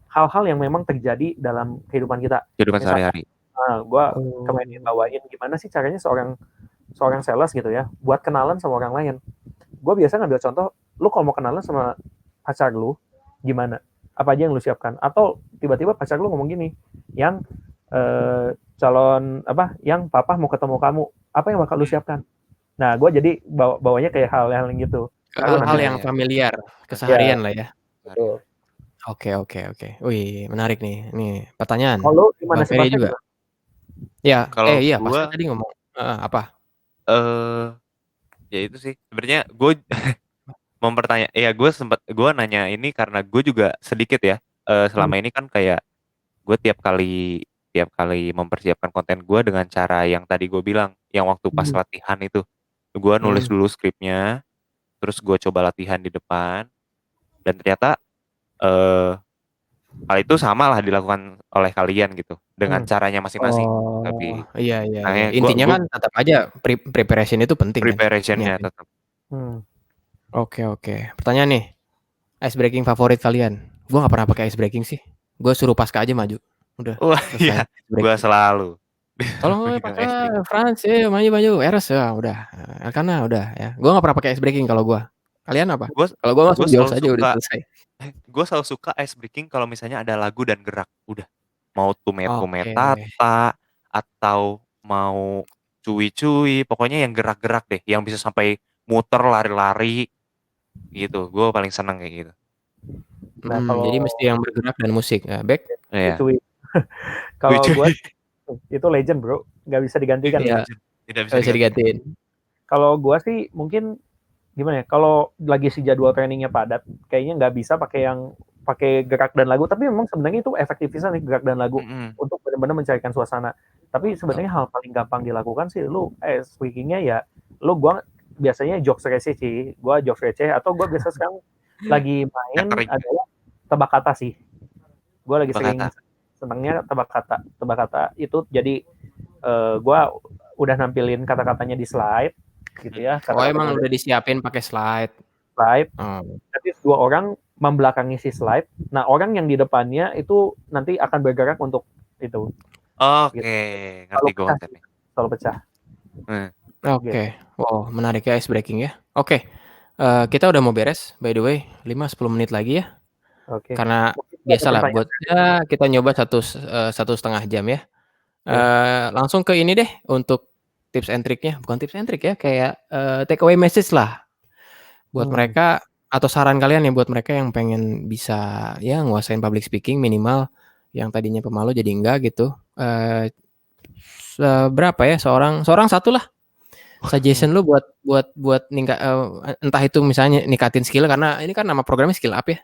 hal-hal yang memang terjadi dalam kehidupan kita. Kehidupan sehari-hari. Gue kemarin bawain gimana sih caranya seorang sales gitu ya, buat kenalan sama orang lain. Gue biasa ngambil contoh, lu kalau mau kenalan sama pacar lu, gimana? Apa aja yang lu siapkan? Atau tiba-tiba pacar lu ngomong gini, yang yang papa mau ketemu kamu, apa yang bakal lu siapkan? Nah, gue jadi bawanya kayak hal-hal yang gitu. Hal-hal yang familiar, keseharian lah ya. Betul. Oke. Wih, menarik nih. Nih, pertanyaan. Kalau gimana sih juga? Ya, kalau iya, Pasca tadi ngomong apa? Ya itu sih. Sebenarnya gue gue nanya ini karena gue juga sedikit ya. Selama ini kan kayak gue tiap kali mempersiapkan konten gue dengan cara yang tadi gue bilang, yang waktu pas latihan itu, gue nulis dulu skripnya, terus gue coba latihan di depan, dan ternyata hal itu sama lah dilakukan oleh kalian gitu, dengan caranya masing-masing. Tapi iya. Intinya kan tetap aja preparation itu penting. Preparationnya kan? tetap. Oke. Pertanyaan nih, ice breaking favorit kalian? Gue nggak pernah pakai ice breaking sih. Gue suruh Pasca aja maju. Udah. Wah iya, gue selalu. Tolong Pegang ice pakai breaking. France, maju, Eros ya udah, Elkana udah ya. Gua nggak pernah pakai ice breaking kalau gua. Kalian apa? Gue Kalau gua langsung gue jawab selalu saja udah suka selesai. gue selalu suka ice breaking kalau misalnya ada lagu dan gerak. Udah. Mau Tume Tume Oke. Tata atau mau Cuy-cuy, pokoknya yang gerak-gerak deh, yang bisa sampai muter lari-lari gitu. Gue paling seneng kayak gitu. Nah, kalau Jadi mesti yang bergerak dan musik. Back. Iya. cuy, kalau gue itu legend bro, nggak bisa digantikan. Iya. Tidak Nggak bisa digantiin. Kalau gue sih mungkin gimana ya? Kalau lagi si jadwal trainingnya padat, kayaknya nggak bisa pakai gerak dan lagu. Tapi memang sebenarnya itu efektivitas nih gerak dan lagu untuk benar-benar mencarikan suasana. Tapi sebenarnya hal paling gampang dilakukan sih, lu speakingnya ya, gua biasanya jokes receh sih, gua jokes receh atau gua biasa sekarang lagi main adalah tebak kata sih. Gua lagi sering senangnya tebak kata itu jadi gua udah nampilin kata-katanya di slide gitu ya. Emang udah disiapin pakai slide. Tapi dua orang membelakangi si slide. Nah, orang yang di depannya itu nanti akan bergerak untuk itu. Oke, gitu. ngerti gue konsepnya. Selalu pecah. Oke. Wow, menarik ya ice breaking ya. Oke. Kita udah mau beres, by the way, 5-10 menit lagi ya. Oke. Karena biasalah buat ya kita nyoba 1,5 jam ya. Langsung ke ini deh untuk tips and triknya, bukan tips and trik ya, kayak take away message lah buat mereka atau saran kalian ya buat mereka yang pengen bisa ya nguasain public speaking minimal yang tadinya pemalu jadi enggak gitu. Berapa ya seorang satu lah. Suggestion lu buat entah itu misalnya ningkatin skill karena ini kan nama programnya skill up ya.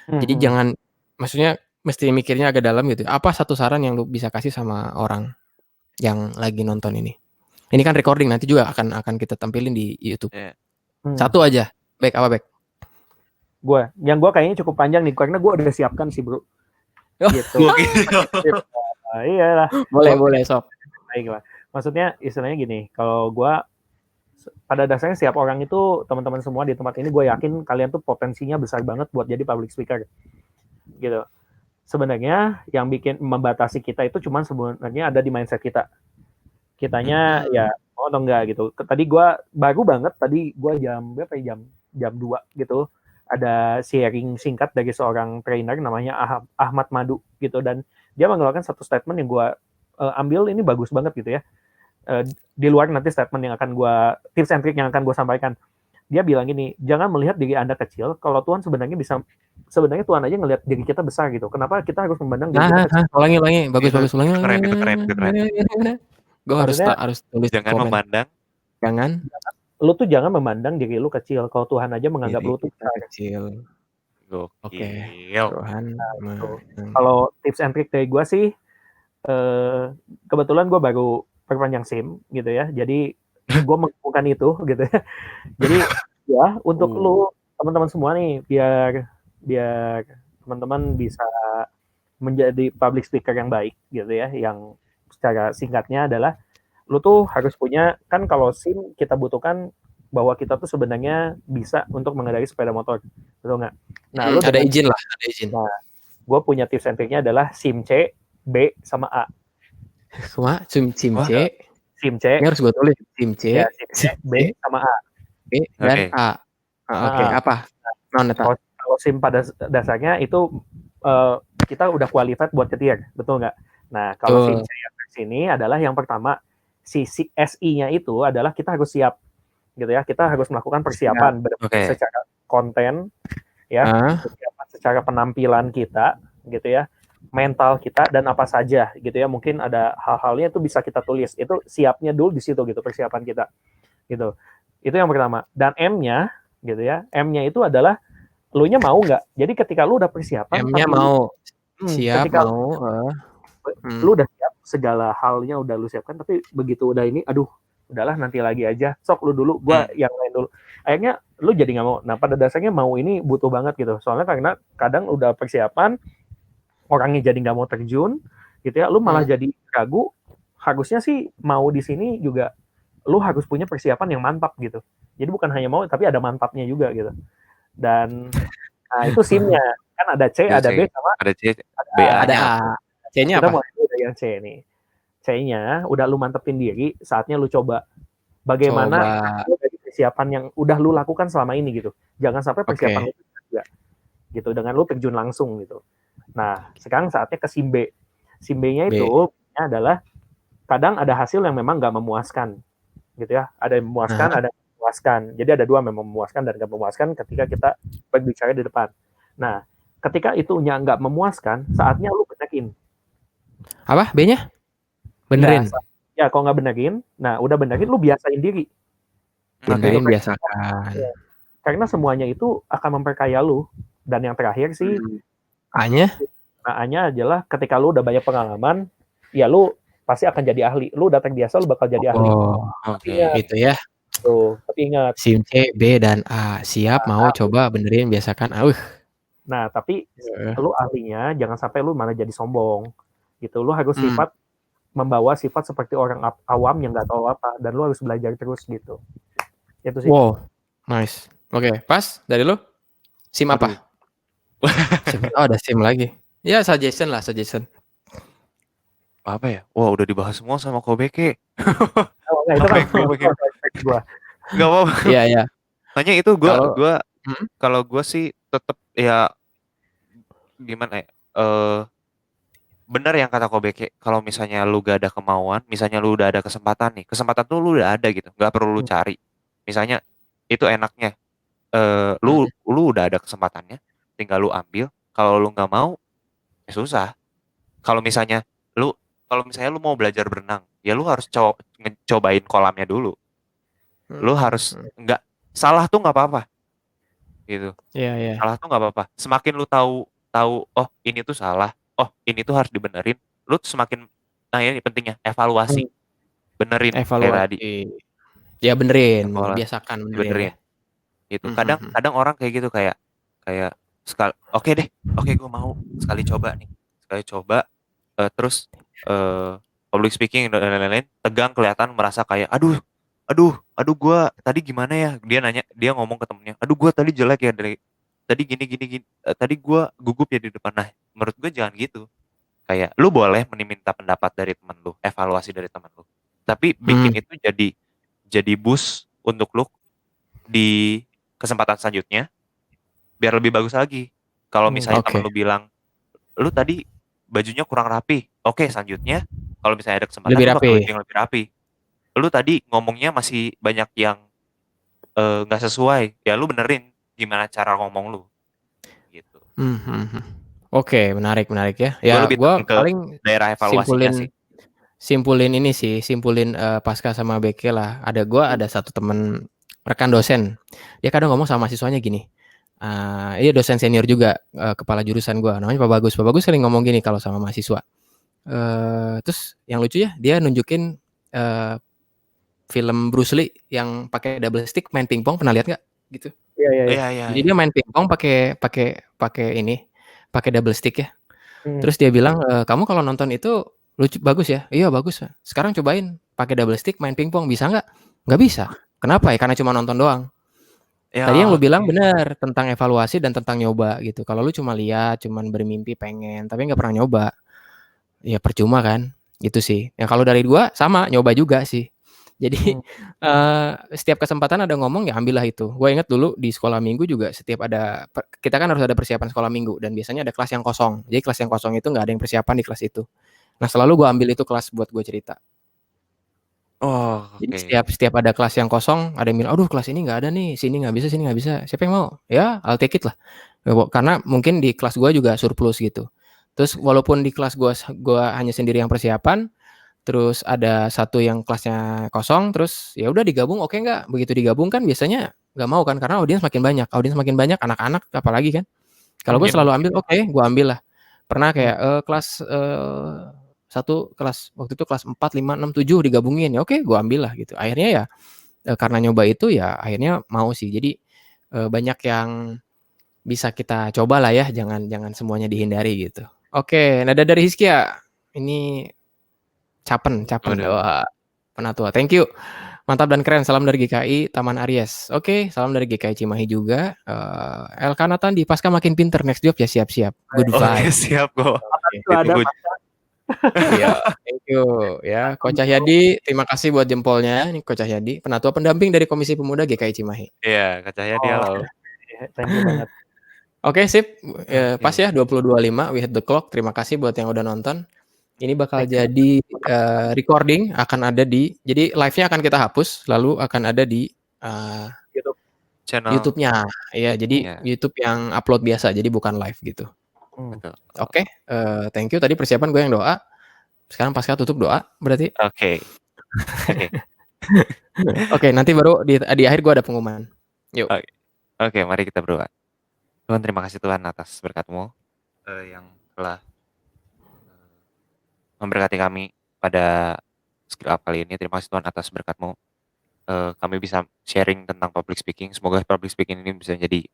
Jadi jangan maksudnya mesti mikirnya agak dalam gitu. Apa satu saran yang lu bisa kasih sama orang yang lagi nonton ini? Ini kan recording nanti juga akan kita tampilin di YouTube. Satu aja. Baik, apa baik? Yang gue kayaknya cukup panjang nih karena gue udah siapkan sih bro. Gitu. Iyalah. Boleh sob. Baiklah. Maksudnya istilahnya gini, kalau gue pada dasarnya setiap orang itu teman-teman semua di tempat ini gue yakin kalian tuh potensinya besar banget buat jadi public speaker. Gitu. Sebenarnya yang bikin membatasi kita itu cuma sebenarnya ada di mindset kita. Kitanya ya mau atau enggak gitu. Tadi gue baru banget tadi gue jam 2 gitu ada sharing singkat dari seorang trainer namanya Ahmad Madu gitu dan dia mengeluarkan satu statement yang gue ambil ini bagus banget gitu ya. Di luar nanti statement yang akan gue tips and trick yang akan gue sampaikan. Dia bilang gini, jangan melihat diri Anda kecil kalau Tuhan sebenarnya Tuhan aja ngelihat diri kita besar gitu. Kenapa kita harus memandang diri kita kecil? Ulangi, bagus ulangi. Keren. Gue harus tulis jangan komen. Memandang. Lu tuh jangan memandang diri lu kecil kalau Tuhan aja menganggap lu tuh kecil. Oke. Tuhan. Kalau tips and trick dari gue sih, kebetulan gue baru perpanjang SIM gitu ya. Jadi gue melakukan itu gitu ya. Jadi ya untuk lu teman-teman semua nih biar teman-teman bisa menjadi public speaker yang baik gitu ya. Yang secara singkatnya adalah lu tuh harus punya, kan kalau SIM kita butuhkan bahwa kita tuh sebenarnya bisa untuk mengendarai sepeda motor, betul nggak? Nah, lu ada izin. Nah, gue punya tips and triknya adalah SIM C, B, sama A. Semua SIM C. SIM C. Ini harus gue tulis SIM C, ya, SIM C, B, sama A. B dan A. Oke, apa? Kalau SIM pada dasarnya itu kita udah qualified buat nyetir, betul nggak? Nah, kalau SIM C yang di sini adalah yang pertama, si SI-nya itu adalah kita harus siap gitu ya, kita harus melakukan persiapan secara konten ya, persiapan secara penampilan kita gitu ya, mental kita dan apa saja gitu ya, mungkin ada hal-halnya itu bisa kita tulis, itu siapnya dulu di situ gitu, persiapan kita gitu, itu yang pertama. Dan M-nya gitu ya, M-nya itu adalah lu nya mau nggak, jadi ketika lu udah persiapan M-nya mau siap, ketika mau lu udah siap, segala halnya udah lu siapkan, tapi begitu udah ini, aduh, udahlah nanti lagi aja, sok lu dulu, gua yang lain dulu. Akhirnya lu jadi nggak mau. Nah, pada dasarnya mau ini butuh banget gitu. Soalnya karena kadang udah persiapan, orangnya jadi nggak mau terjun, gitu ya. Lu malah jadi ragu. Harusnya sih mau di sini juga, lu harus punya persiapan yang mantap gitu. Jadi bukan hanya mau, tapi ada mantapnya juga gitu. Dan nah itu SIM-nya kan ada C, ada B, sama ada C, B, ada A. C-nya kita apa? mulai dari yang C nih. C-nya udah lu mantepin diri, saatnya lu coba. Bagaimana dari persiapan yang udah lu lakukan selama ini gitu. Jangan sampai persiapan lu juga gitu dengan lu terjun langsung gitu. Nah, sekarang saatnya ke SIM B. SIM B-nya itu adalah kadang ada hasil yang memang nggak memuaskan gitu ya. Ada yang memuaskan, ada yang memuaskan. Jadi ada dua, memang memuaskan dan nggak memuaskan ketika kita berbicara di depan. Nah, ketika itunya nggak memuaskan, saatnya lu benerin. Apa? B-nya? Benerin? Ya, kalau nggak benerin, nah udah benerin, lu biasain diri. Benerin, biasakan. Karena semuanya itu akan memperkaya lu. Dan yang terakhir sih, A-nya? Nah, A-nya adalah ketika lu udah banyak pengalaman, ya lu pasti akan jadi ahli. Lu udah terbiasa, lu bakal jadi ahli. Gitu ya. Tuh, tapi ingat. SIM C, B, dan A. Siap, mau coba benerin, biasakan. Nah, tapi lu ahlinya jangan sampai lu malah jadi sombong. Gitu. Lu harus membawa sifat seperti orang awam yang nggak tahu apa, dan lu harus belajar terus gitu. Itu sih. Wow, nice. Oke, pas dari lu? SIM apa? Ada SIM lagi. Ya, suggestion. Apa ya? Wah, udah dibahas semua sama Kobeke. Itu kan gua. Gak apa-apa. Iya. Tanya itu kalau gue sih tetap ya gimana ya? Bener yang kata Kobeke, kalau misalnya lu gak ada kemauan, misalnya lu udah ada kesempatan tuh lu udah ada gitu, gak perlu lu cari. Misalnya itu enaknya, lu udah ada kesempatannya, tinggal lu ambil. Kalau lu nggak mau, ya susah. Kalau misalnya lu mau belajar berenang, ya lu harus cobain kolamnya dulu. Lu harus nggak salah tuh nggak apa-apa, gitu. Iya. Salah tuh nggak apa-apa. Semakin lu tahu, oh ini tuh salah, oh ini tuh harus dibenerin, lu tuh semakin, nah ini pentingnya evaluasi, benerin kayak tadi. Ya benerin, biasakan benerin. Gitu. Kadang orang kayak gitu kayak sekali, oke gue mau sekali coba terus public speaking dan lain-lain, tegang, kelihatan merasa kayak aduh gue tadi gimana ya, dia ngomong ke temennya, aduh gue tadi jelek ya, dari tadi gini tadi gue gugup ya di depan. Nah, menurut gue jangan gitu. Kayak lu boleh minta pendapat dari teman lu, evaluasi dari teman lu, tapi bikin itu jadi boost untuk lu di kesempatan selanjutnya biar lebih bagus lagi. Kalau misalnya temen lu bilang, lu tadi bajunya kurang rapi, oke, selanjutnya kalau misalnya ada kesempatan lebih lu bakal rapi. yang lebih rapi. Lu tadi ngomongnya masih banyak yang nggak sesuai, ya lu benerin gimana cara ngomong lu gitu. Oke, menarik ya. Ya, gue paling daerah evaluasinya simpulin Pasca sama Beke lah. Ada satu temen rekan dosen, dia kadang ngomong sama mahasiswanya gini. Iya, dosen senior juga, kepala jurusan gue, namanya Pak Bagus. Pak Bagus sering ngomong gini kalau sama mahasiswa. Terus yang lucu ya, dia nunjukin film Bruce Lee yang pakai double stick main pingpong, pernah lihat nggak? Gitu. Iya. Jadi dia main pingpong pakai double stick ya. Terus dia bilang, kamu kalau nonton itu lucu, bagus ya? Iya bagus. Sekarang cobain pakai double stick main pingpong, bisa nggak? Nggak bisa. Kenapa ya? Karena cuma nonton doang. Tadi yang lu bilang benar tentang evaluasi dan tentang nyoba gitu. Kalau lu cuma lihat, cuman bermimpi pengen, tapi nggak pernah nyoba, ya percuma kan? Gitu sih. Ya kalau dari gua sama, nyoba juga sih. Jadi setiap kesempatan ada ngomong, ya ambillah itu. Gue inget dulu di sekolah minggu juga kita kan harus ada persiapan sekolah minggu, dan biasanya ada kelas yang kosong. Jadi kelas yang kosong itu nggak ada yang persiapan di kelas itu. Nah, selalu gue ambil itu kelas buat gue cerita. Jadi setiap ada kelas yang kosong, ada yang bilang, aduh kelas ini nggak ada nih, sini nggak bisa. Siapa yang mau? Ya, I'll take it lah. Karena mungkin di kelas gue juga surplus gitu. Terus walaupun di kelas gue hanya sendiri yang persiapan, terus ada satu yang kelasnya kosong, terus ya udah digabung, oke nggak? Begitu digabung kan biasanya nggak mau kan, karena audiens makin banyak, anak-anak apalagi kan. Kalau gue selalu ambil, oke, gue ambil lah. Pernah kayak kelas satu kelas waktu itu kelas 4, 5, 6, 7 digabungin, ya oke, gue ambil lah gitu. Akhirnya ya karena nyoba itu ya akhirnya mau sih. Jadi banyak yang bisa kita coba lah ya, jangan semuanya dihindari gitu. Oke, nada dari Hizkia. Ini Capen. Wah, penatua. Thank you. Mantap dan keren. Salam dari GKI Taman Aries. Oke, salam dari GKI Cimahi juga. Elkanatan di Pasca makin pinter. Next job ya siap-siap. Good vibe. Siap kok. Iya, thank you ya. Coach Cahyadi, terima kasih buat jempolnya. Ini Coach Cahyadi, Penatua Pendamping dari Komisi Pemuda GKI Cimahi. Iya, Kak Cahyadi, Oh, halo. thank you banget. Oke, sip. Pas Oke. ya 20.25 we hit the clock. Terima kasih buat yang udah nonton. Ini bakal Thank you. jadi recording, akan ada di, jadi live-nya akan kita hapus, lalu akan ada di YouTube. Channel. YouTube-nya. Ya, jadi Iya. YouTube yang upload biasa, jadi bukan live gitu. Betul. Oke, thank you. Tadi persiapan gue yang doa. Sekarang Pasca tutup doa berarti. Oke. Oke, nanti baru di akhir gue ada pengumuman. Yuk. Oke, mari kita berdoa. Tuhan, terima kasih Tuhan atas berkat-Mu yang telah memberkati kami pada skill up kali ini. Terima kasih Tuhan atas berkat-Mu. Kami bisa sharing tentang public speaking. Semoga public speaking ini bisa jadi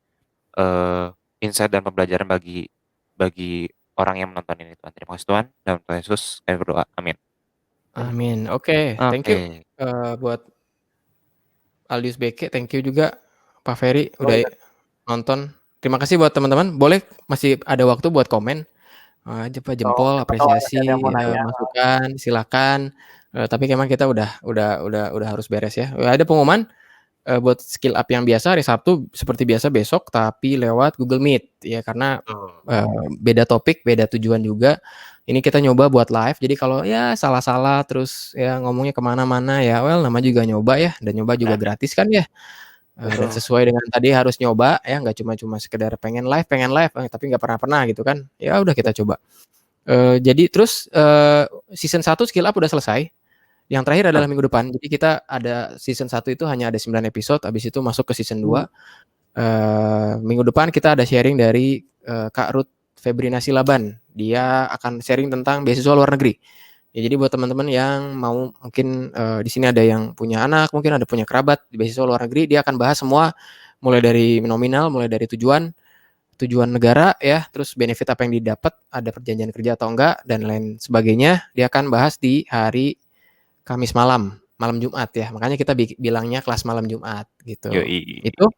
insight dan pembelajaran bagi orang yang menonton ini, Tuhan. Terima kasih Tuhan. Dalam Tuhan Yesus kami berdoa. Amin. Amin. Oke, thank you buat Aldius Beke, thank you juga Pak Ferry udah nonton. Terima kasih buat teman-teman. Boleh masih ada waktu buat komen. Jempol, apresiasi, masukan, silakan. Tapi memang kita udah harus beres ya. Ada pengumuman buat skill up yang biasa hari Sabtu seperti biasa besok, tapi lewat Google Meet ya, karena beda topik, beda tujuan juga. Ini kita nyoba buat live. Jadi kalau ya salah-salah terus ya ngomongnya kemana-mana ya, well nama juga nyoba ya, dan nyoba juga gratis kan ya. Dan sesuai dengan tadi harus nyoba ya, nggak cuma sekedar pengen live tapi nggak pernah gitu kan. Ya udah kita coba. Jadi terus season 1 skill up udah selesai. Yang terakhir adalah minggu depan. Jadi kita ada season 1 itu hanya ada 9 episode, habis itu masuk ke season 2. Minggu depan kita ada sharing dari Kak Ruth Febrina Silaban. Dia akan sharing tentang beasiswa luar negeri. Ya, jadi buat teman-teman yang mau mungkin di sini ada yang punya anak, mungkin ada punya kerabat di beasiswa luar negeri, dia akan bahas semua mulai dari nominal, mulai dari tujuan negara ya, terus benefit apa yang didapat, ada perjanjian kerja atau enggak dan lain sebagainya. Dia akan bahas di hari Kamis malam Jumat ya. Makanya kita bilangnya kelas malam Jumat gitu. Itu.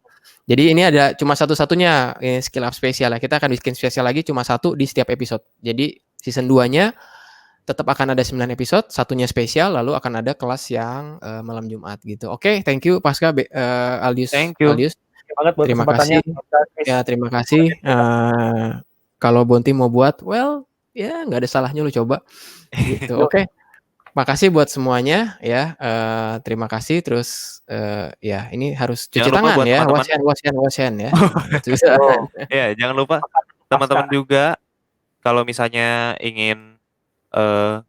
Jadi ini ada cuma satu-satunya skill up spesial ya. Kita akan bikin spesial lagi cuma satu di setiap episode. Jadi season 2-nya tetap akan ada 9 episode, satunya spesial, lalu akan ada kelas yang malam Jumat gitu. Oke, thank you Pasca, Aldius. Thank you. Aldius. Terima kasih. Ya, terima kasih. Kalau Bonti mau buat, well, ya nggak ada salahnya lu coba. Gitu. Oke. Makasih buat semuanya ya. Terima kasih. Terus ya ini harus cuci tangan ya. Wash hand ya. Ya, jangan lupa teman-teman juga kalau misalnya ingin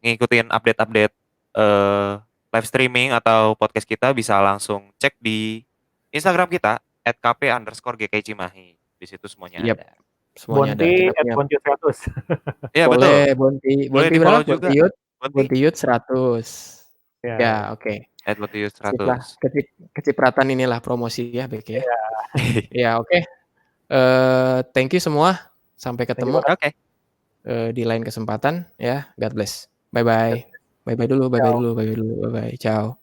ngikutin update-update live streaming atau podcast kita, bisa langsung cek di Instagram kita @kp_GKI Cimahi. Di situ semuanya ada. Semuanya Bonti ada. Bonti 100. Iya, boleh, betul. Bonti berapa? Bontiyut 100. Ya, oke. Bontiyut 100. Kecipratan inilah promosi ya, Bek ya. Ya, oke. Thank you semua. Sampai ketemu. Oke. Di lain kesempatan ya. God bless. Bye bye. Bye bye dulu. Bye bye. Ciao.